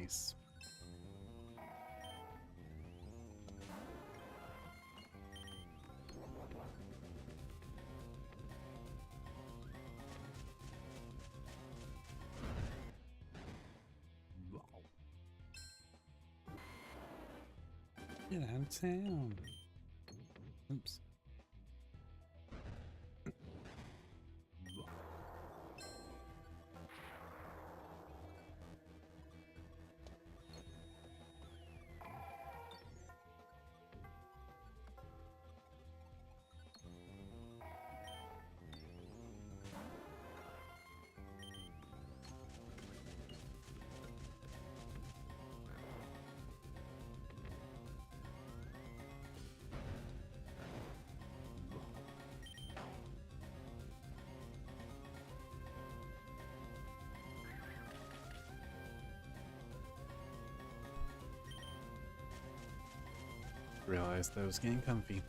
Speaker 1: Nice. Get out of town. Oops. Realized I was getting comfy.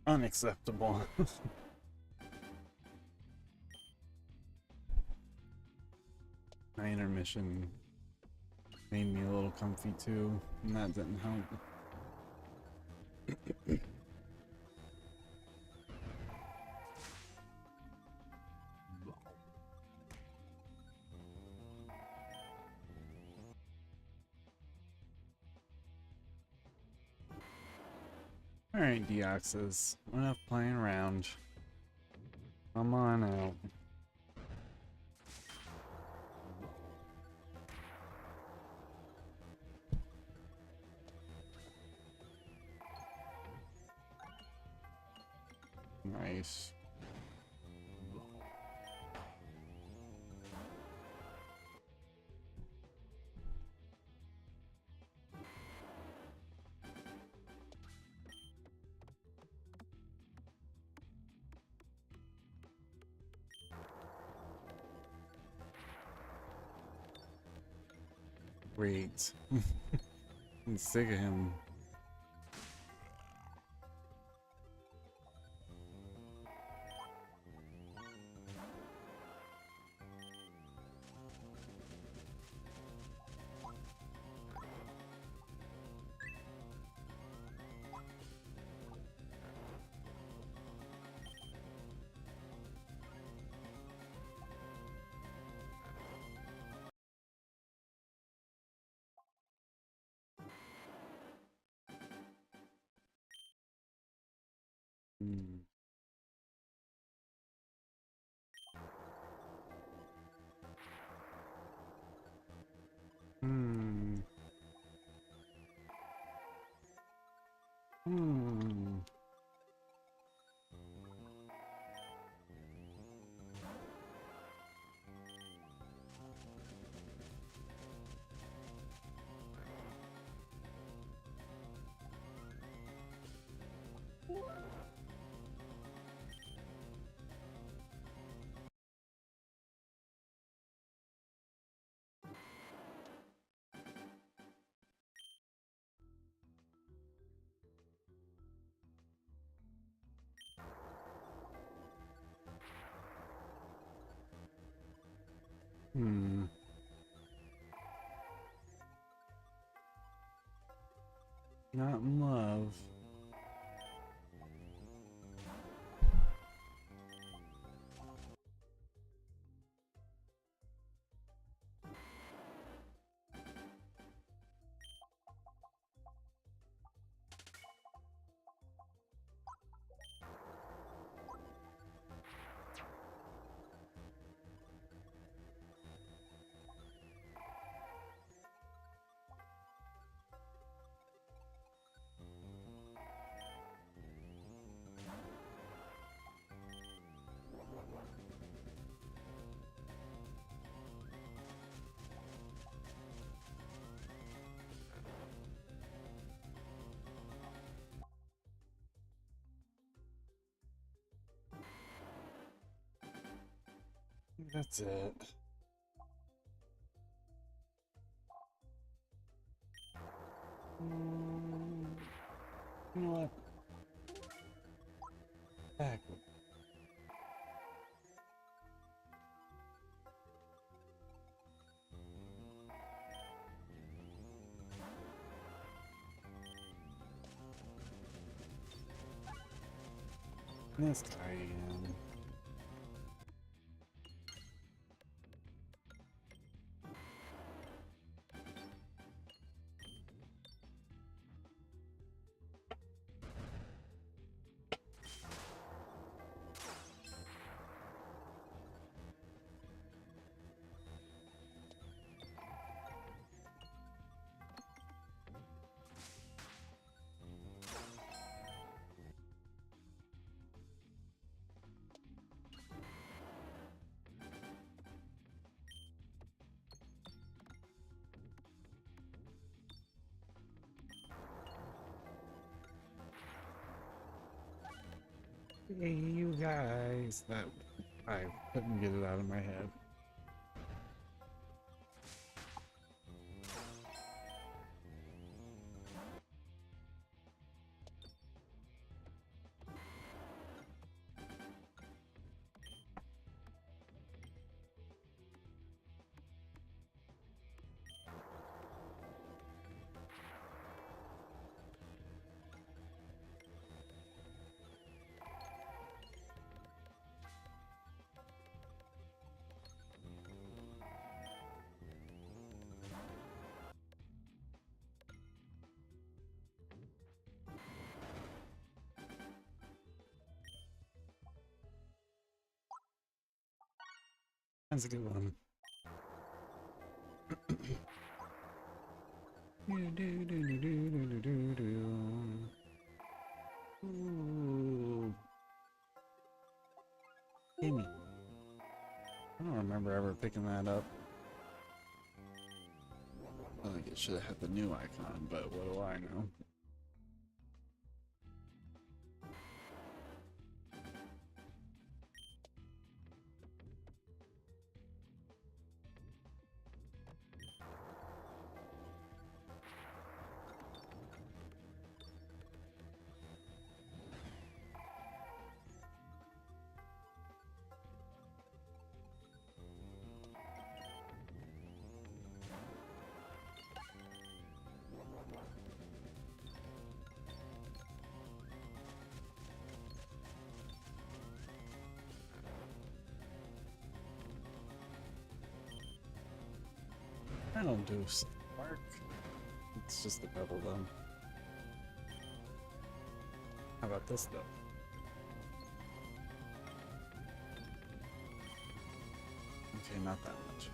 Speaker 1: Unacceptable. My intermission made me a little comfy too, and that didn't help. Alright, Deoxys. Enough playing around. Come on out. Nice. Great. I'm sick of him. Hmm. Hmm. Hmm. Hmm. Not in love. That's it. You know what? Back. This guy again. Hey, you guys, that I couldn't get it out of my head. That's a good one. Ooh. Gimme. I don't remember ever picking that up. I think it should have had the new icon, but what do I know? I don't do spark. It's just a pebble though. How about this though? Okay, not that much.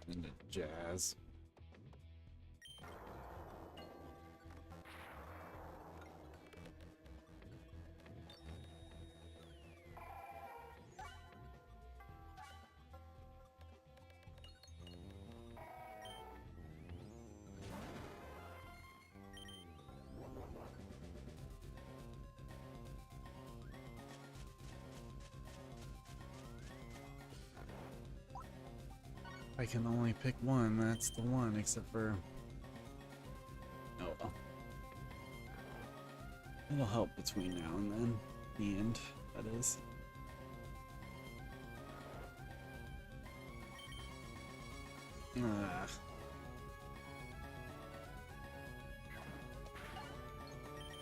Speaker 1: Into jazz. I can only pick one, that's the one, except for... Oh well. It'll help between now and then. The end, that is. Ah.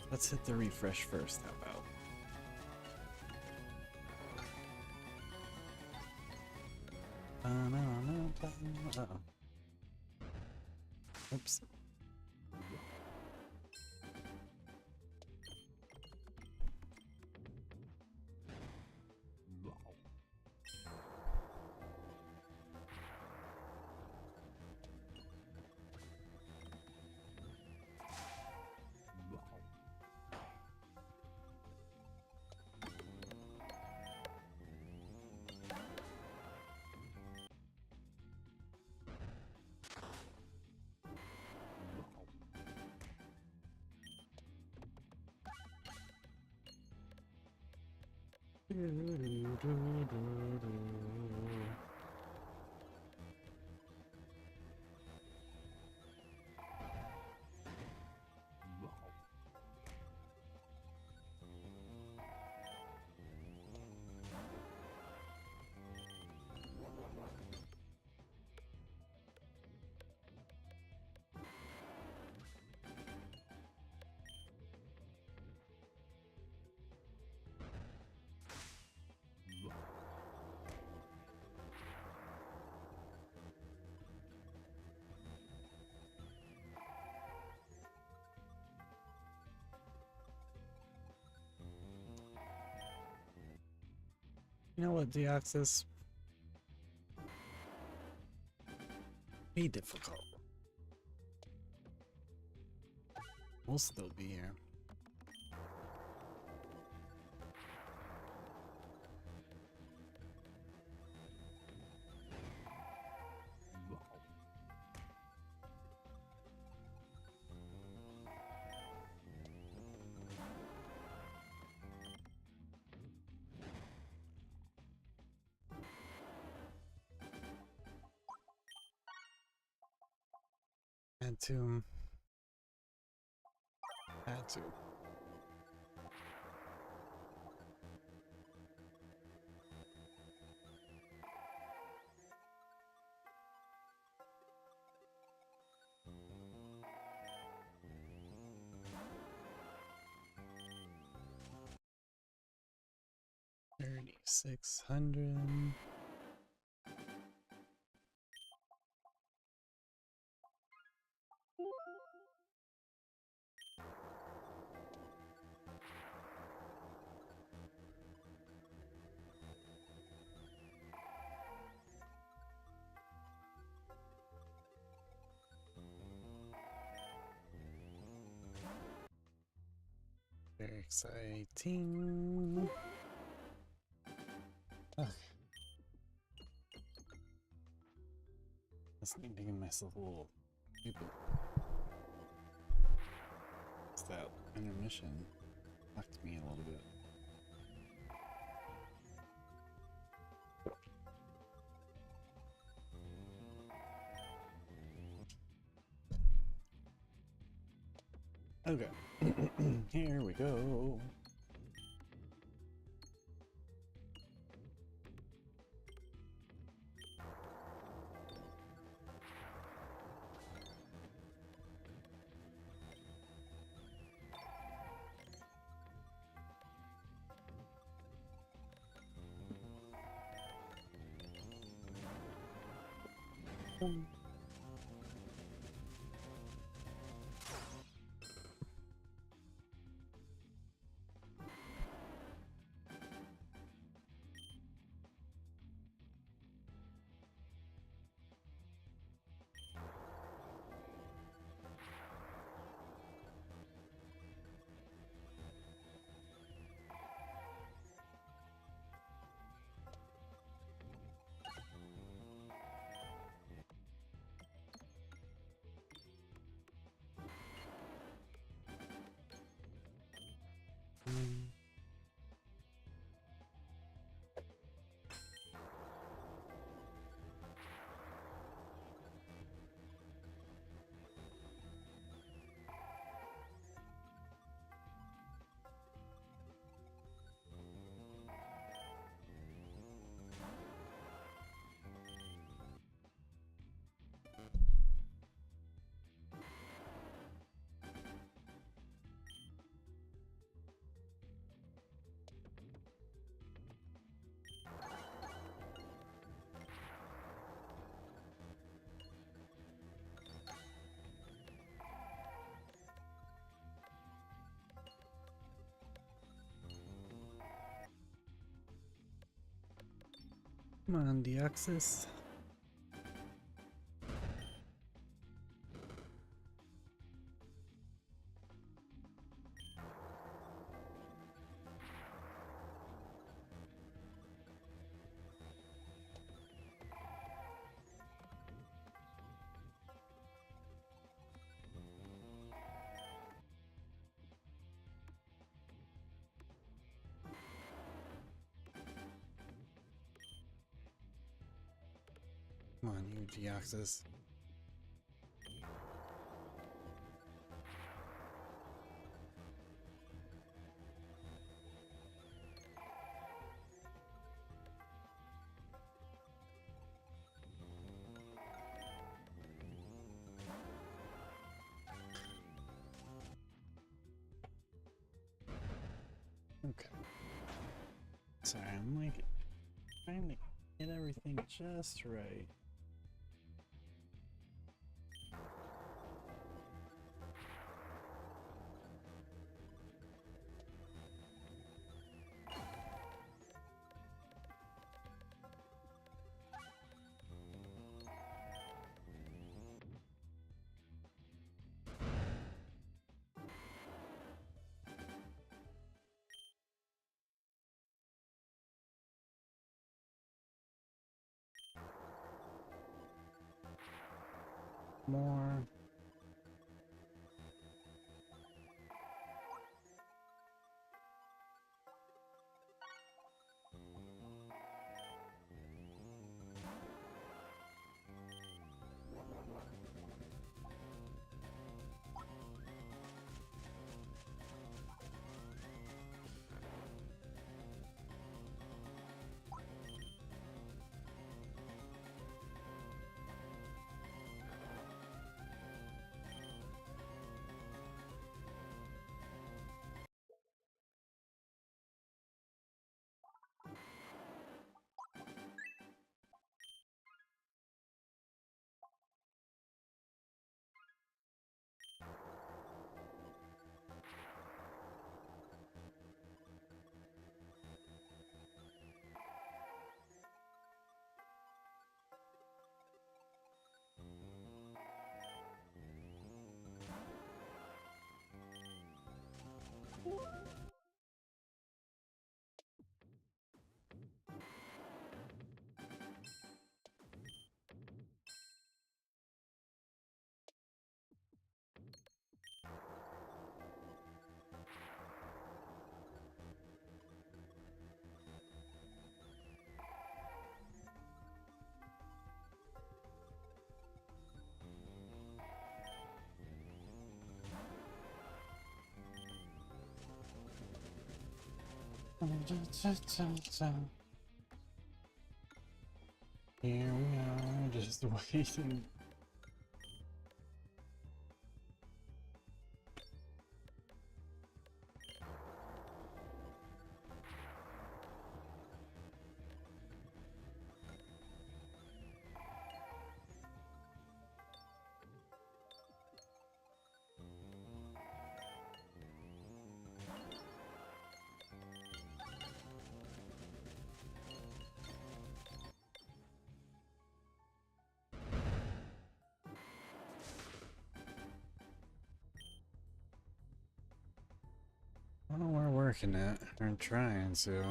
Speaker 1: Let's hit the refresh first, how about? Uh-oh. Oops. You know what, Deoxys? Be difficult. We'll still be here. Had to. Had to. $3,600. Very exciting. Okay. Just need to give myself a little stupid. It's that intermission fucked me a little bit. Okay. Here we go. Come on, Deoxys. Come on, you Deoxys. Okay. Sorry, I'm like trying to get everything just right. more. Here we are, just waiting. I don't know, we're working it. We're trying to.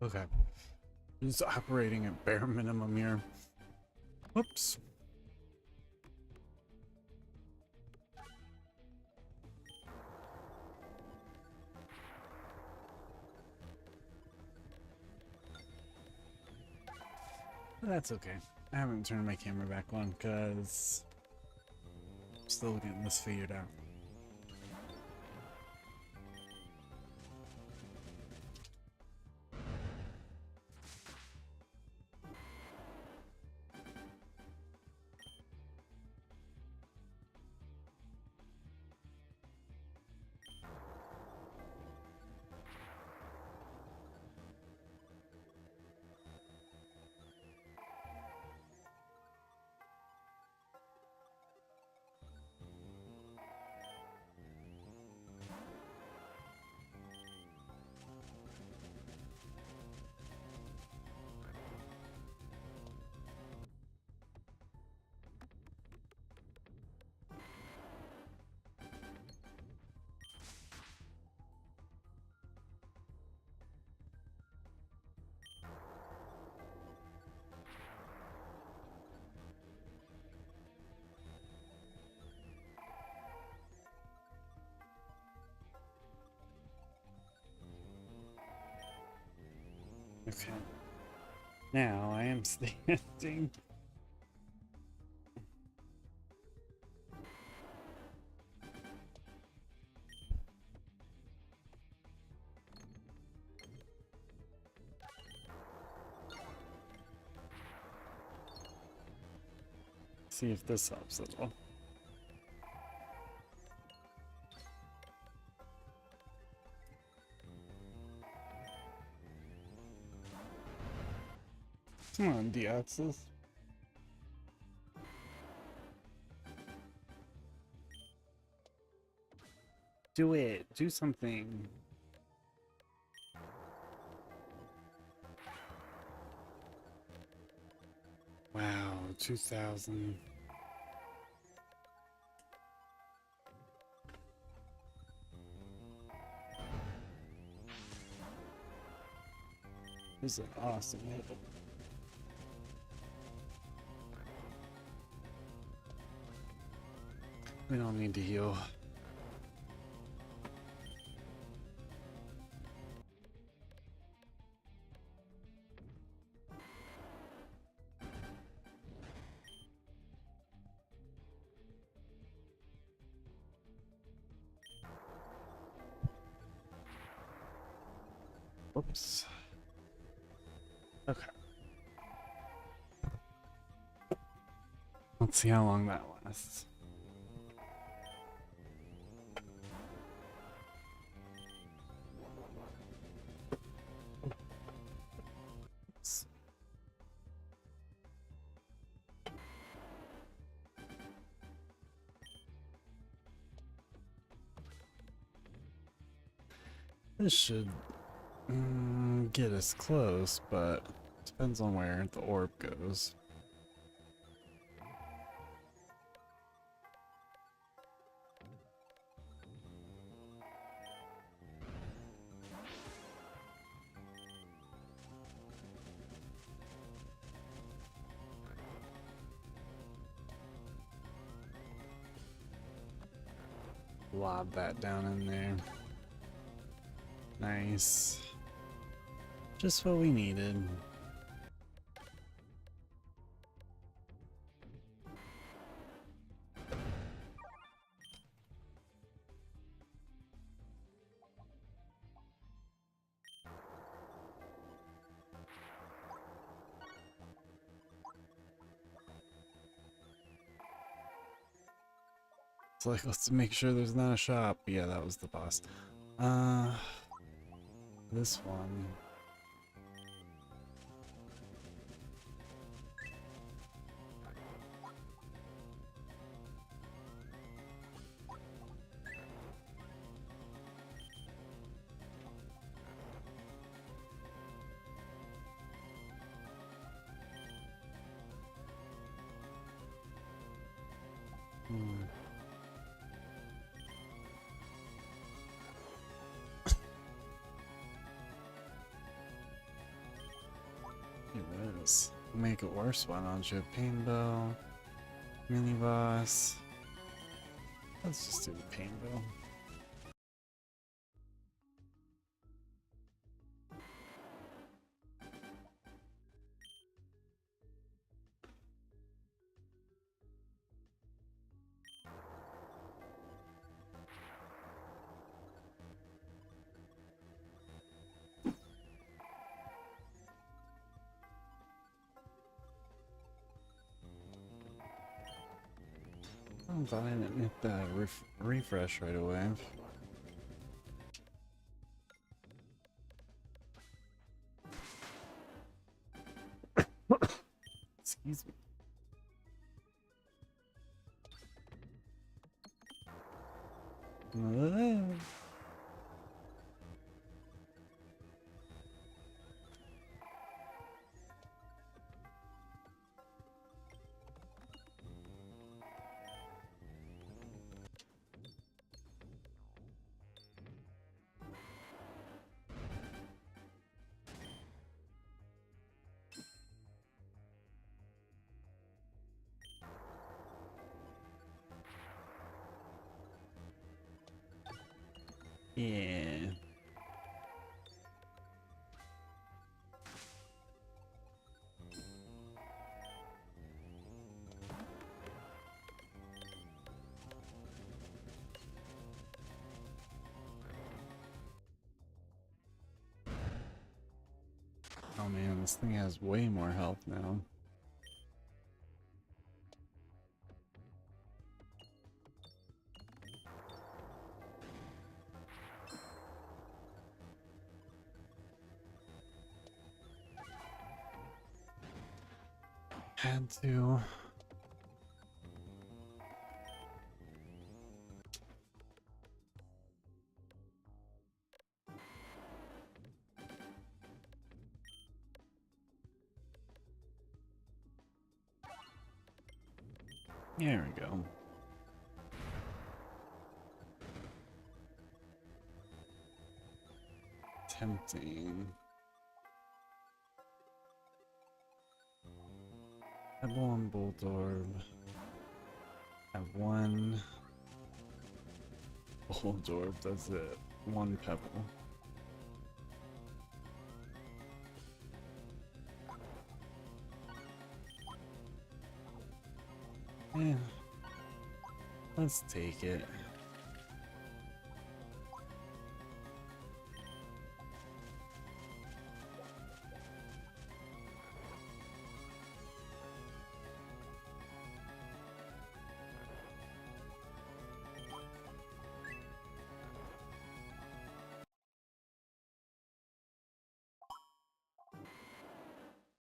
Speaker 1: Okay. He's operating at bare minimum here. Whoops. That's okay. I haven't turned my camera back on because I'm still getting this figured out. Okay. Now I am standing. See if this helps at all. Come on, Deoxys. Do it. Do something. Wow, 2,000. This is an awesome hit. We don't need to heal. Oops. Okay. Let's see how long that lasts. Oops. This should get us close, but depends on where the orb goes. Lob that down in there. Nice. Just what we needed. It's like, let's make sure there's not a shop. Yeah, that was the boss. This one. It is. Make it worse, why don't you? Pain bow, mini boss. Let's just do the pain bow. I'm glad I didn't hit that refresh right away. Excuse me. Yeah. Oh man, this thing has way more health now. Had to. There we go. Tempting. Pebble and Bulldorb. Have one Bulldorb, that's it. One Pebble. Yeah. Let's take it.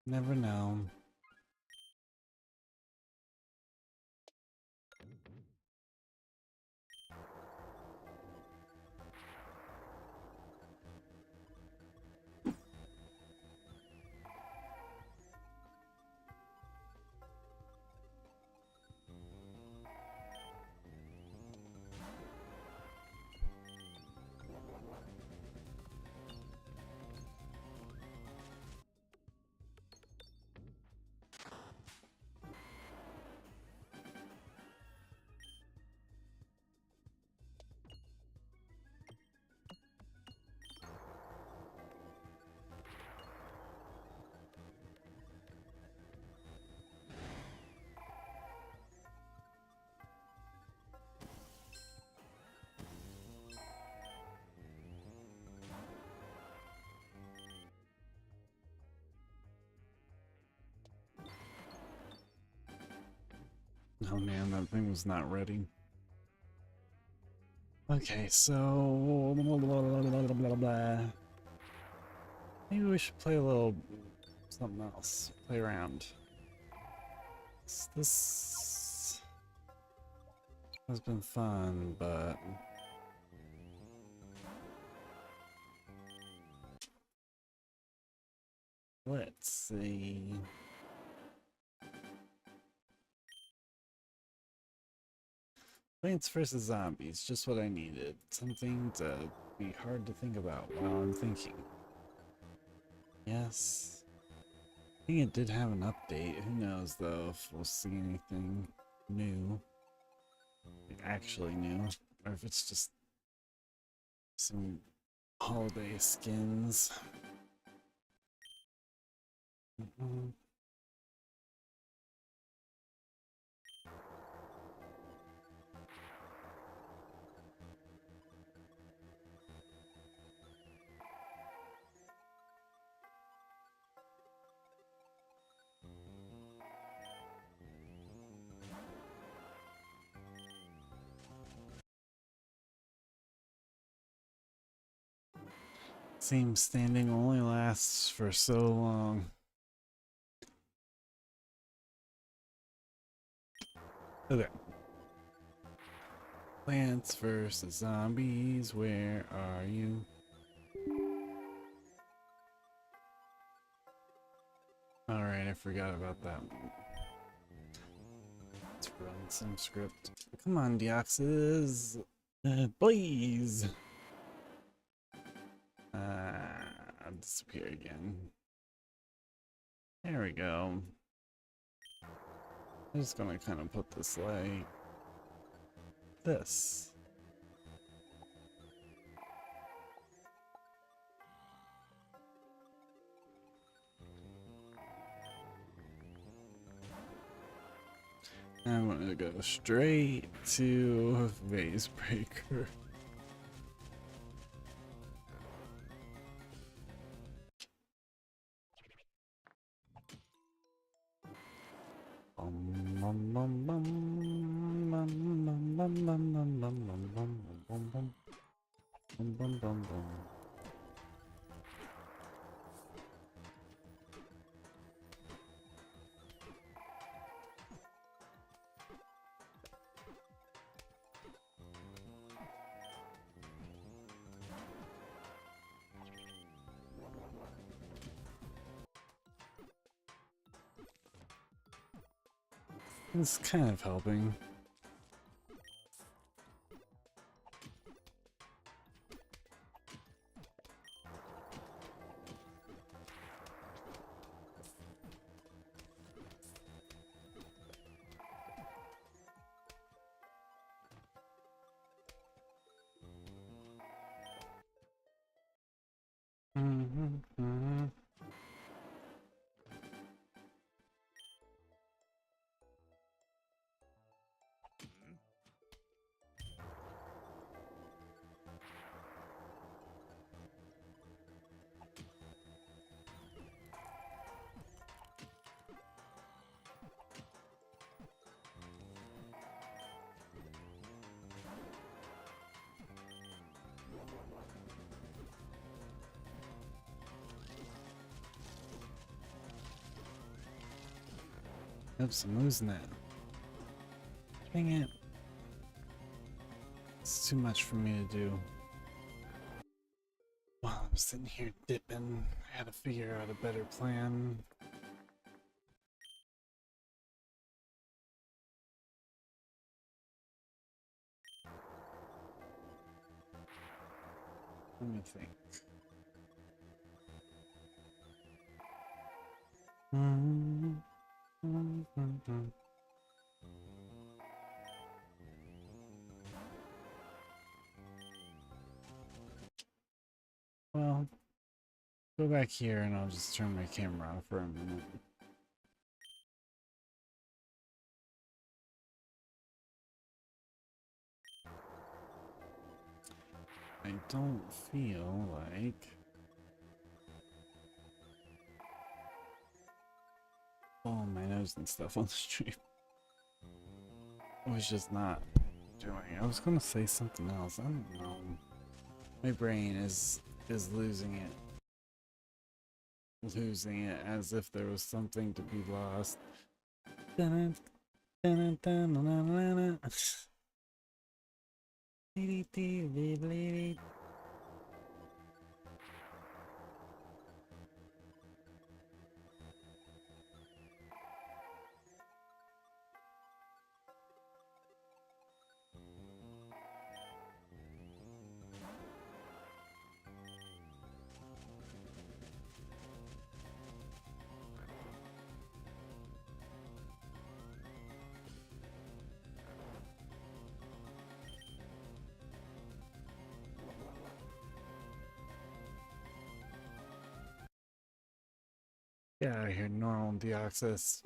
Speaker 1: Never know. Oh man, that thing was not ready. Okay, so maybe we should play a little something else. Play around. This has been fun, but let's see. Plants vs. Zombies, just what I needed. Something to be hard to think about while I'm thinking. Yes. I think it did have an update. Who knows though if we'll see anything new. Actually new. Or if it's just some holiday skins. Same standing only lasts for so long. Okay. Plants vs. Zombies, where are you? Alright, I forgot about that one. Let's run some script. Come on, Deoxys! Please! I'll disappear again. There we go. I'm just gonna kind of put this like this. I'm gonna go straight to Vase Breaker. It's kind of helping. Oops, I'm losing that. Dang it. It's too much for me to do. While I'm sitting here dipping, I had to figure out a better plan. Let me think. Well, go back here and I'll just turn my camera off for a minute. I don't feel like blowing my nose and stuff on the stream. I was just not doing. I was gonna say something else. I don't know. My brain is losing it. Losing it as if there was something to be lost. Get out of here, normal Deoxys.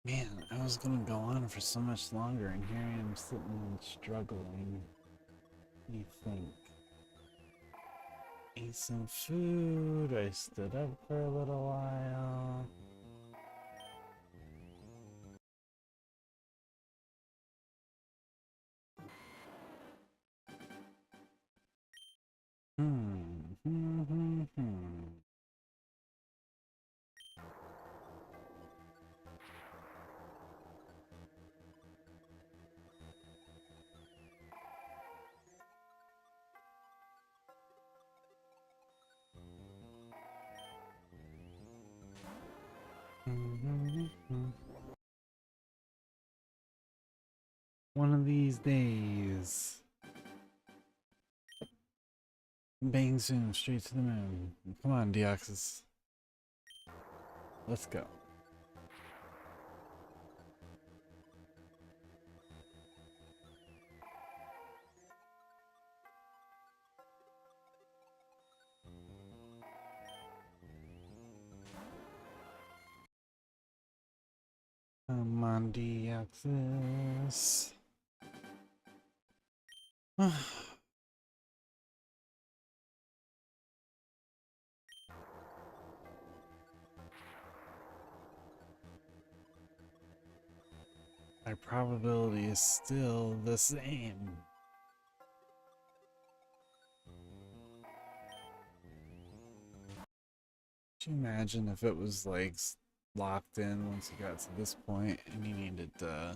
Speaker 1: Man, I was gonna go on for so much longer, and here I am sitting and struggling. What do you think? Ate some food, I stood up for a little while. One of these days. Bang zoom straight to the moon. Come on, Deoxys. Let's go. Come on, Deoxys. my probability is still the same. Could you imagine if it was like locked in once you got to this point and you needed to...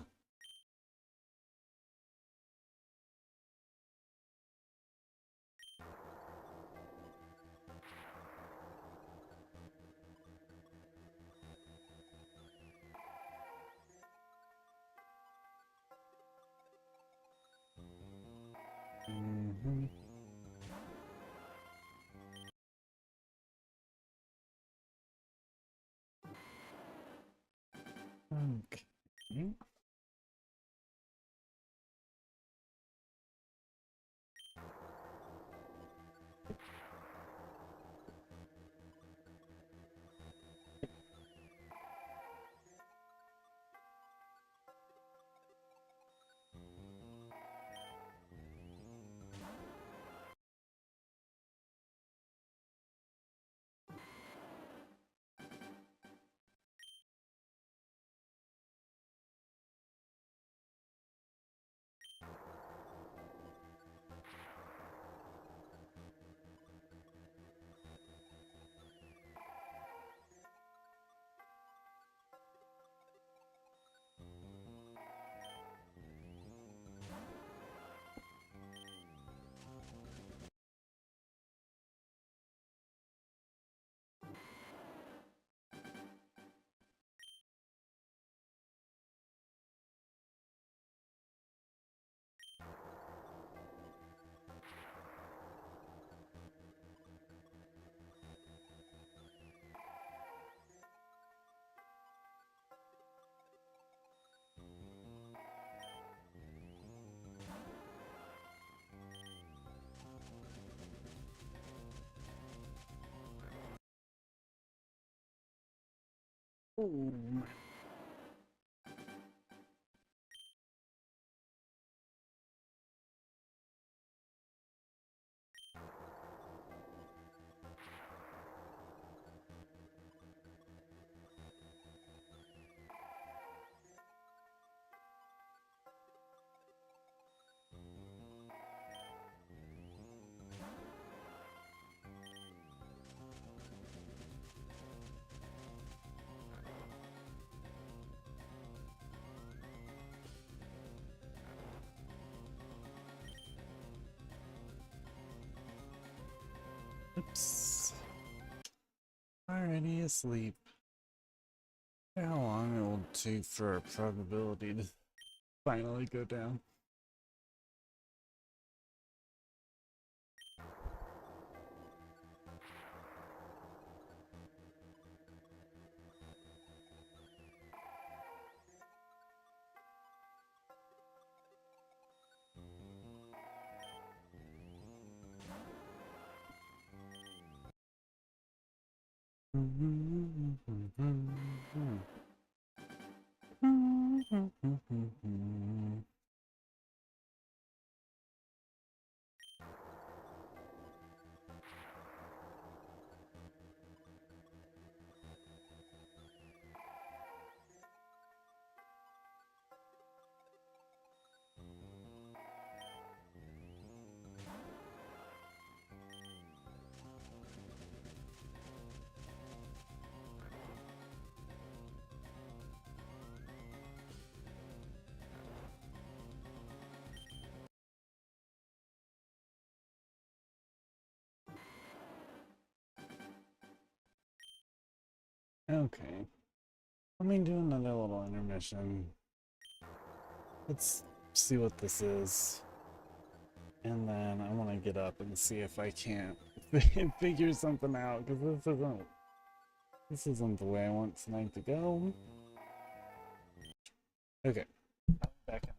Speaker 1: Okay. Oh, oops. Already asleep. How long it will take for a probability to finally go down? Okay. Let me do another little intermission. Let's see what this is. And then I want to get up and see if I can't figure something out, because this isn't the way I want tonight to go. Okay. Back in.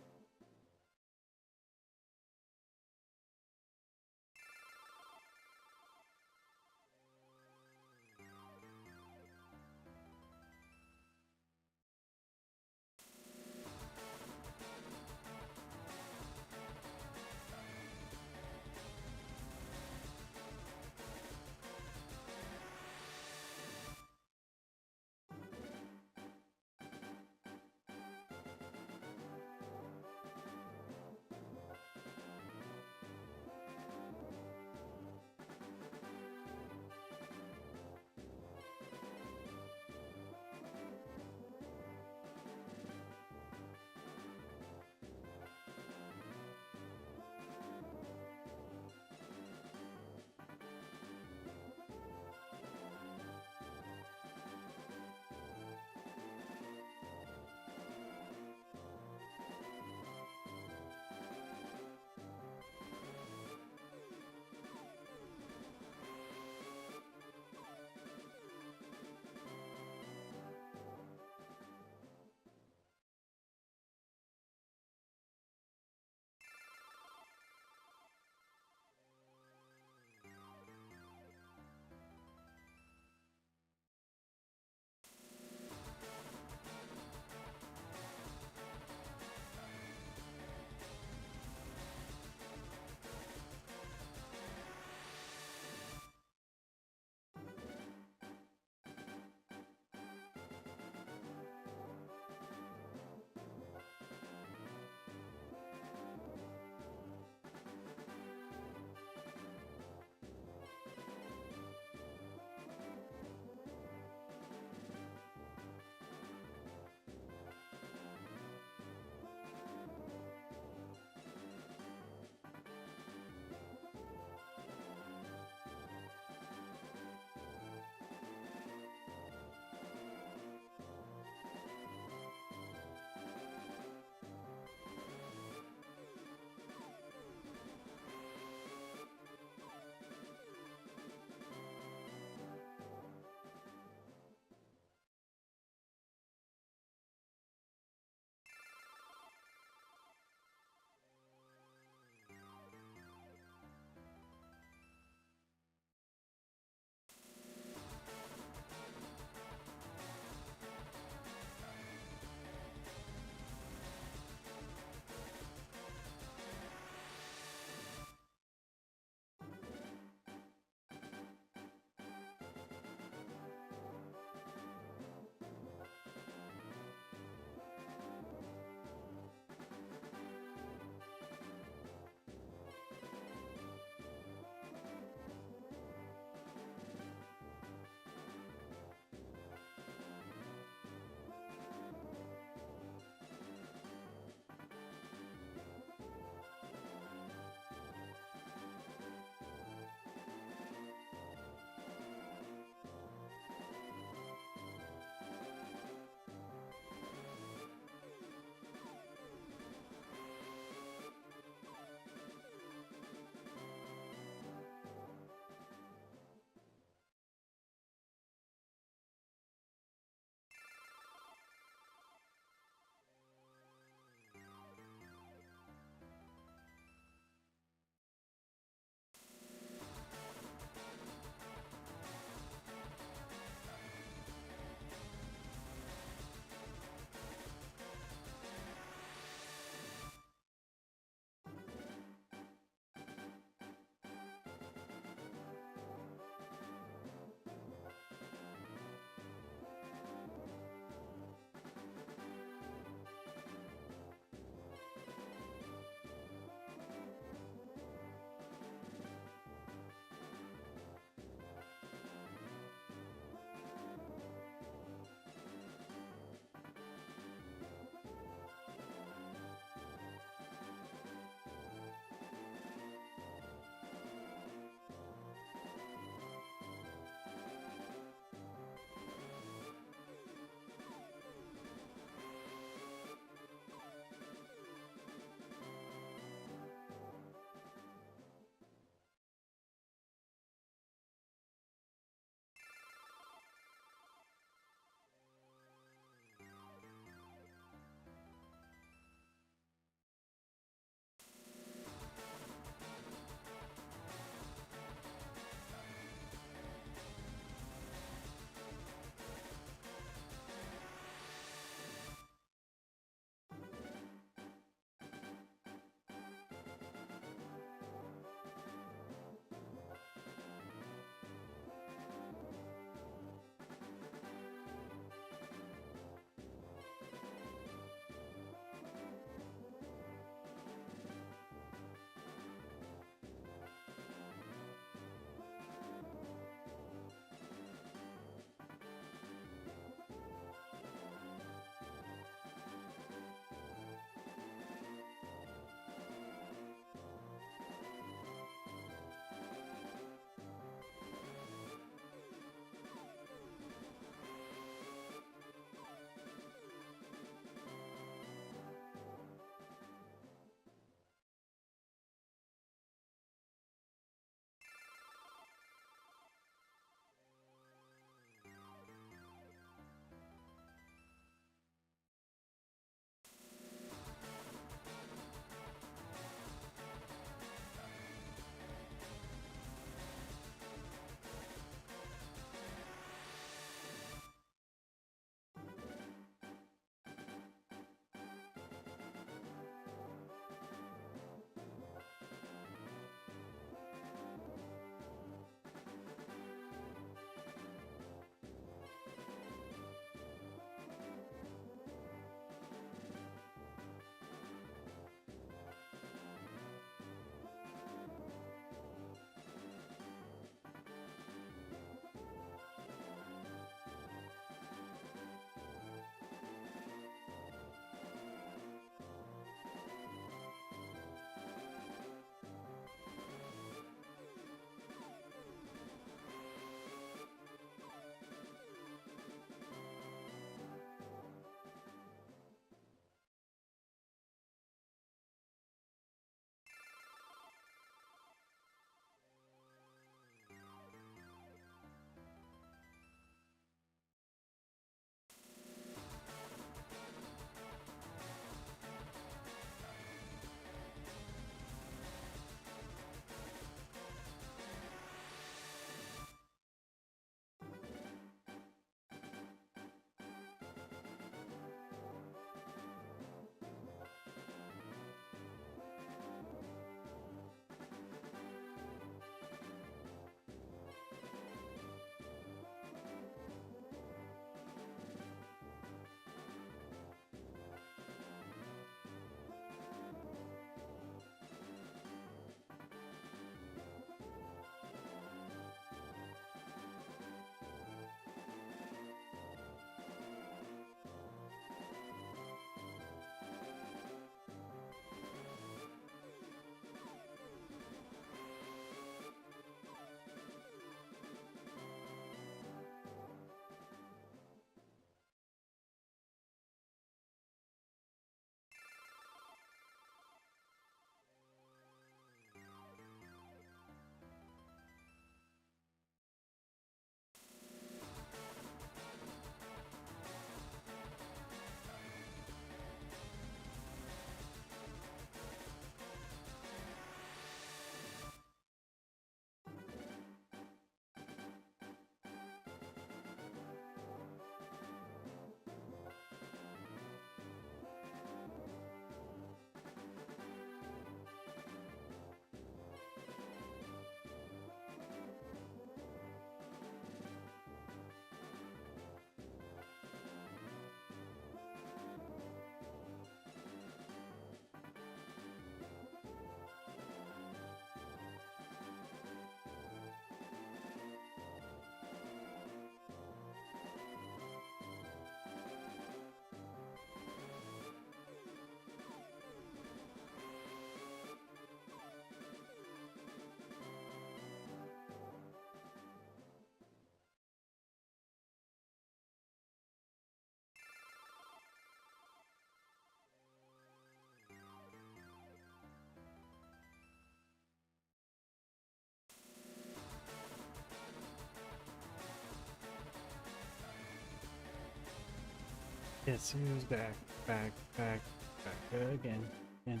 Speaker 1: Guess who's back, back, back, back again, again.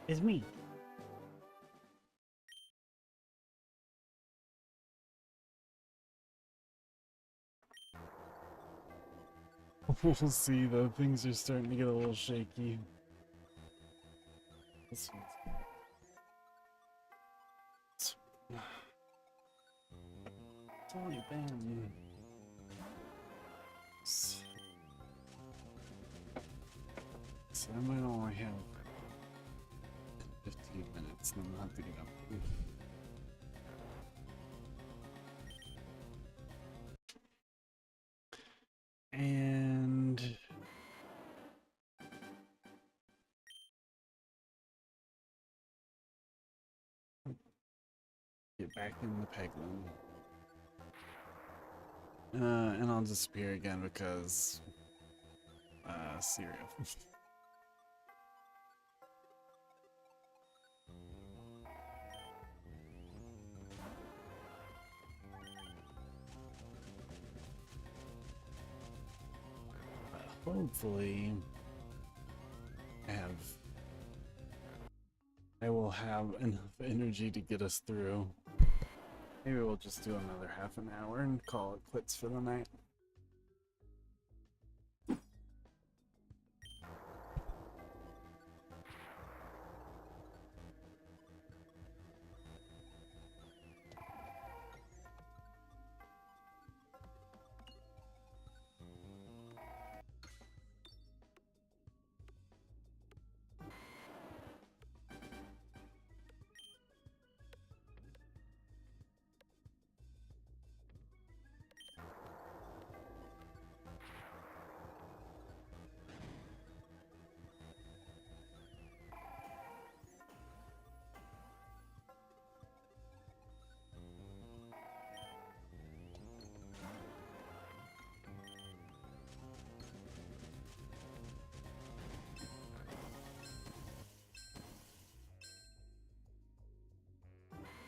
Speaker 1: It's me. We'll see though, things are starting to get a little shaky. This one's... It's only been... So I might only have 15 minutes, then I'll have to get up. And get back in the peglin. And I'll disappear again because cereal. Hopefully I will have enough energy to get us through. Maybe we'll just do another half an hour and call it quits for the night.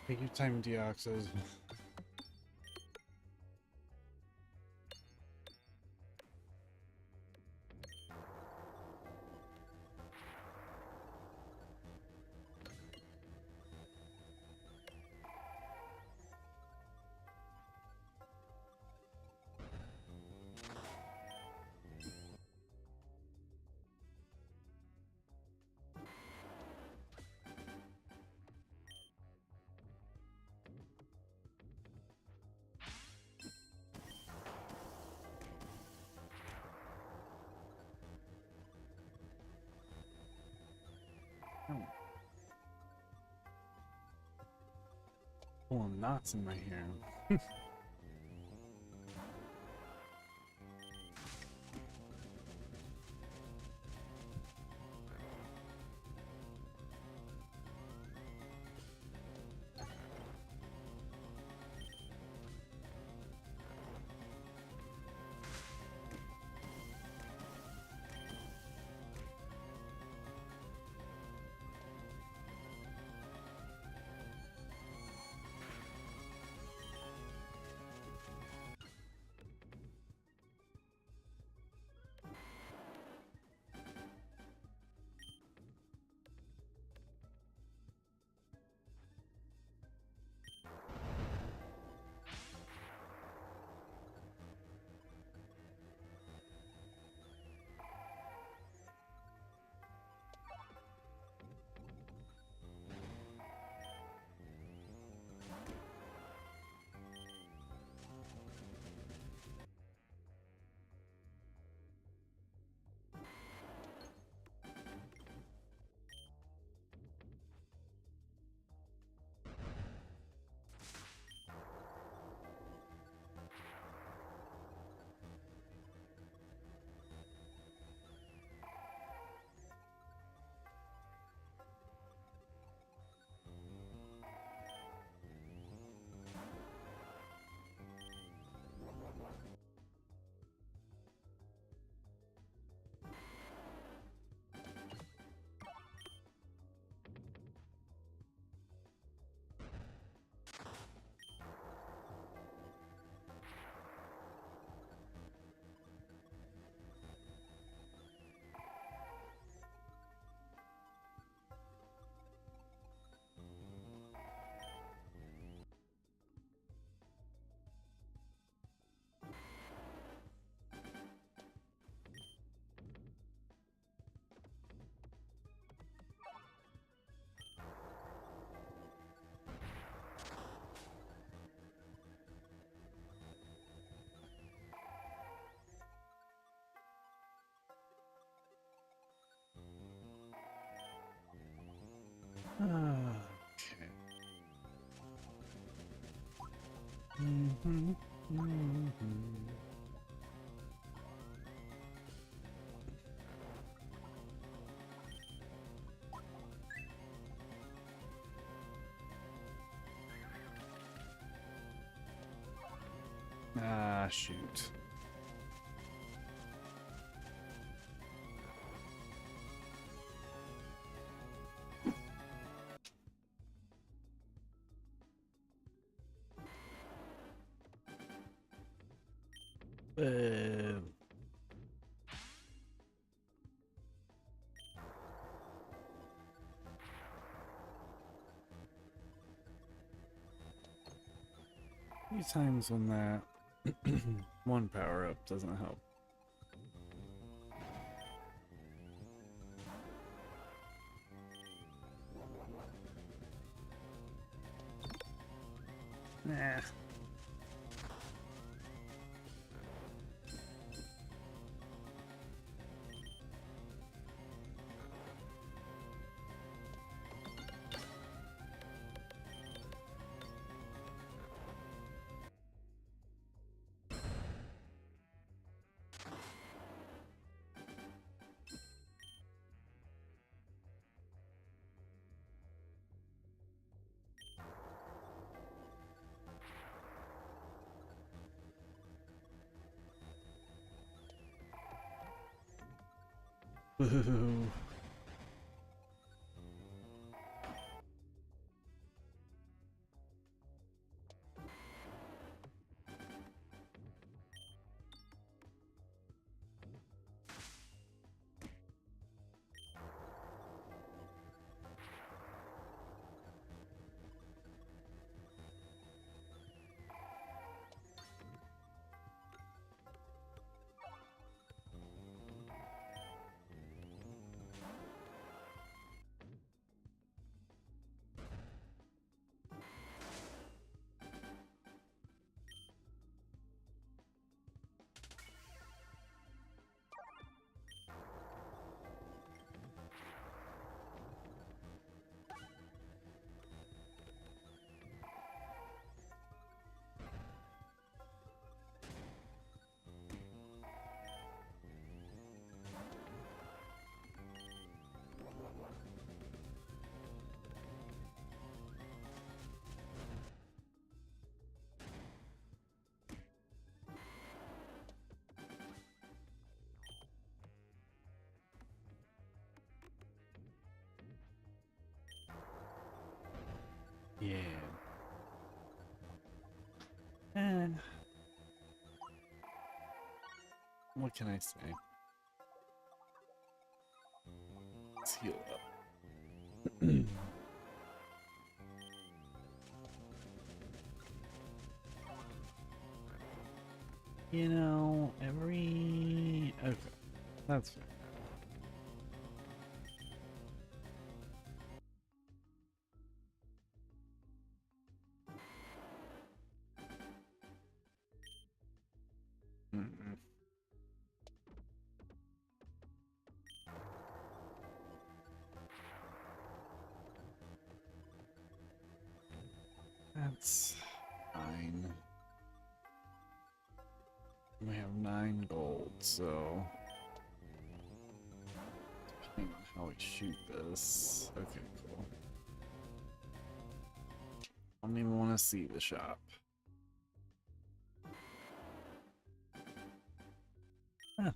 Speaker 1: Take your time, Deoxys. Pulling knots in my hair. Okay. Mm-hmm. Mm-hmm. Ah, shoot. Uh, few times when that one power up doesn't help. Nah. Woohoo. Yeah. And what can I say? Let's heal up. You know, okay, that's fair. Mm-mm. That's fine. We have 9 gold, so depending on how we shoot this. Okay, cool. I don't even want to see the shop. Huh.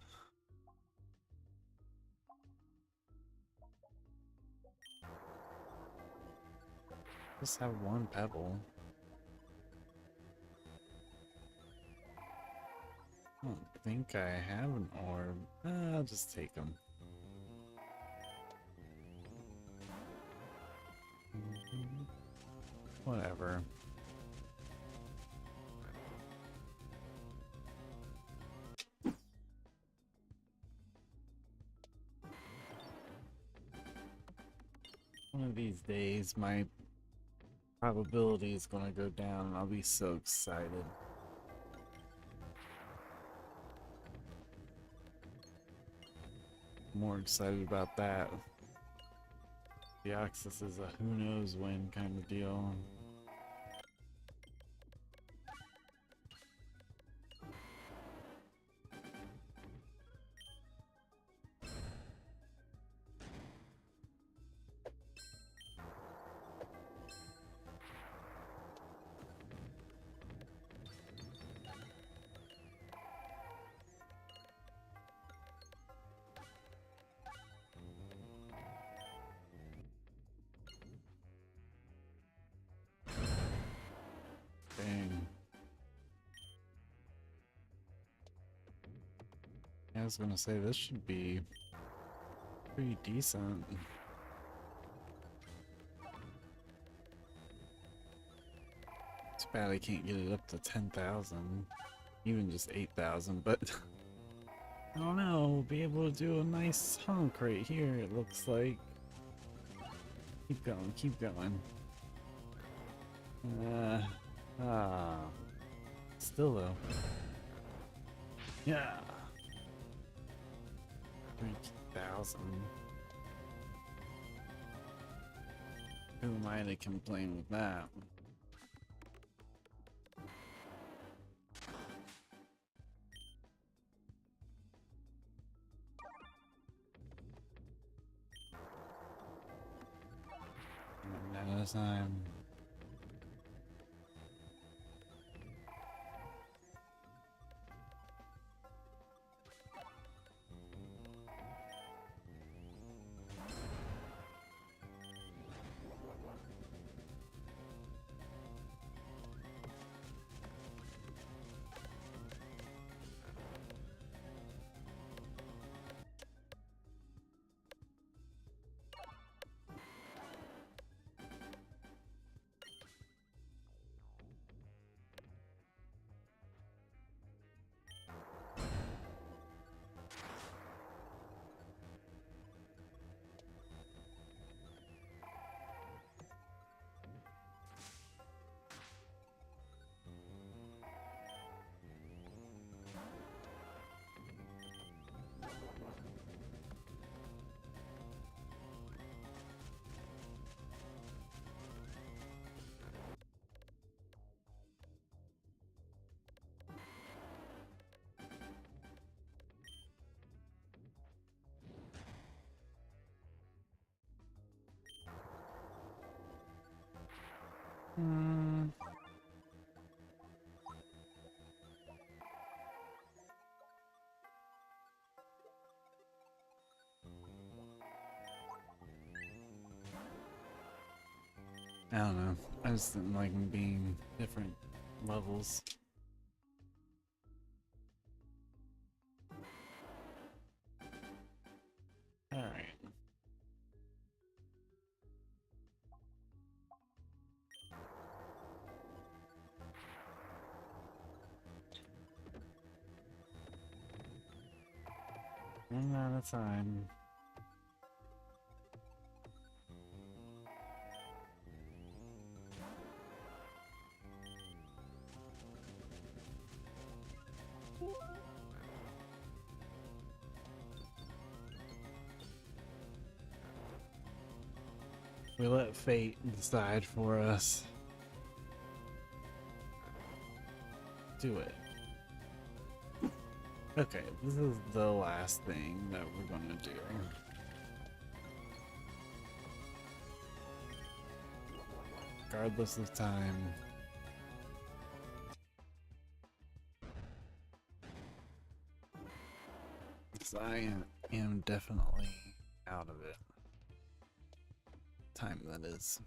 Speaker 1: Just have 1 pebble. I don't think I have an orb. I'll just take them. Whatever. One of these days, my probability is gonna go down, and I'll be so excited. More excited about that. Deoxys is a who knows when kind of deal. Dang. I was gonna say this should be pretty decent. It's bad I can't get it up to 10,000, even just 8,000, but I don't know, we'll be able to do a nice hunk right here, it looks like. Keep going, keep going. Ah, still though. Yeah. 3,000. Who am I to complain with that? Another time. I don't know. I just didn't like them being different levels. Alright. One at a time. We let fate decide for us. Do it. Okay, this is the last thing that we're gonna do. Regardless of time. Because I am definitely out of it. Time that is.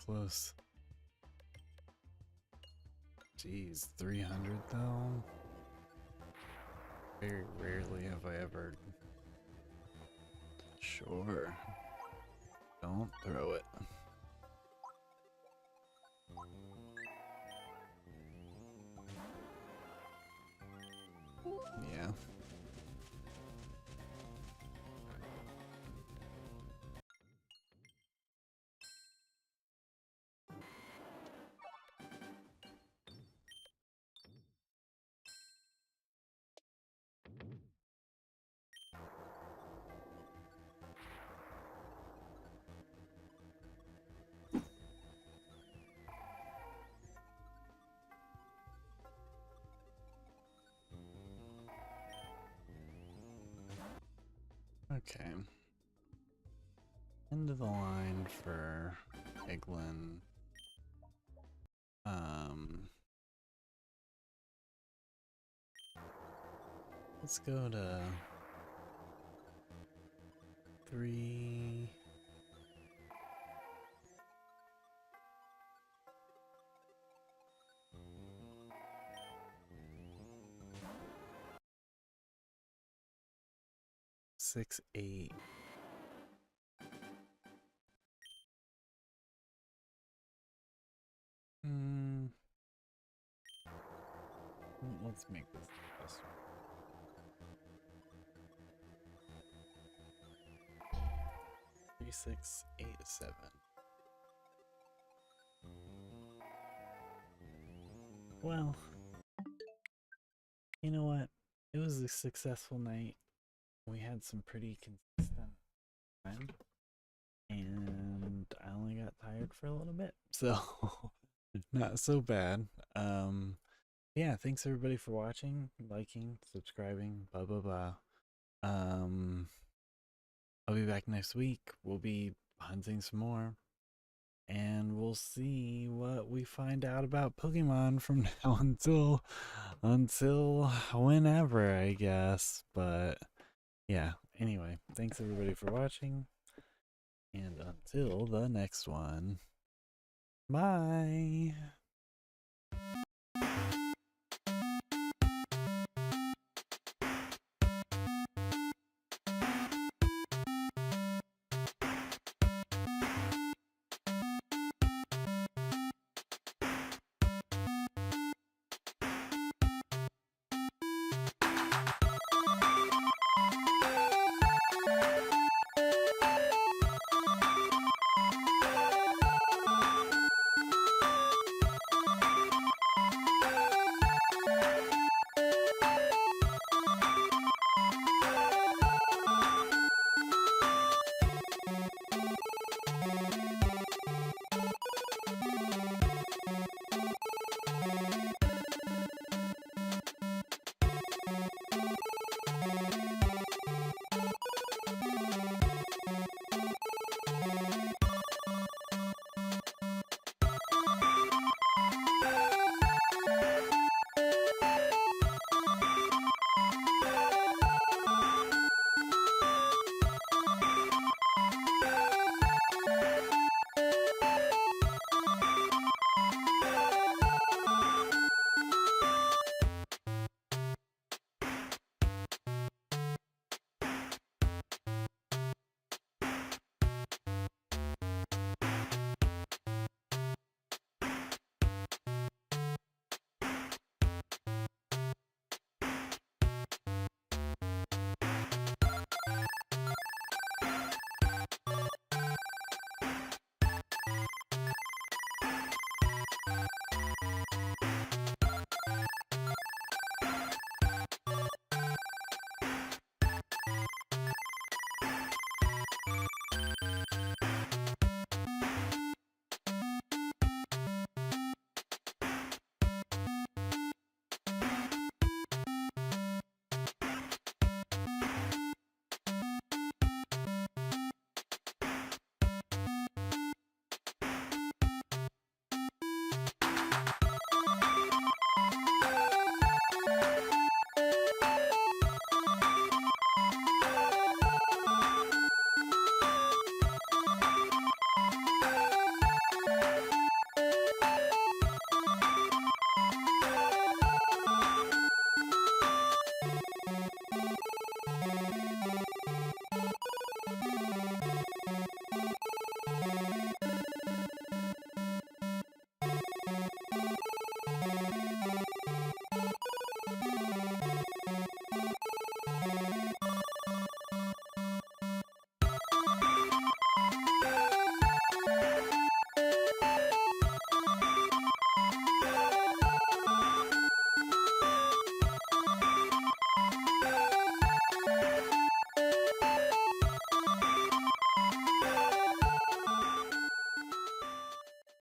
Speaker 1: close. Jeez, 300 though? Very rarely have I ever... Sure. Don't throw it. Yeah. Okay. End of the line for Eglin. Let's go to 3. Six, 8. Let's make this the best one. 3, 6, 8, 7. Well, you know what? It was a successful night. We had some pretty consistent time, and I only got tired for a little bit, so not so bad. Yeah, thanks everybody for watching, liking, subscribing, blah blah blah. I'll be back next week. We'll be hunting some more, and we'll see what we find out about Pokemon from now until whenever, I guess. But yeah, anyway, thanks everybody for watching, and until the next one, bye.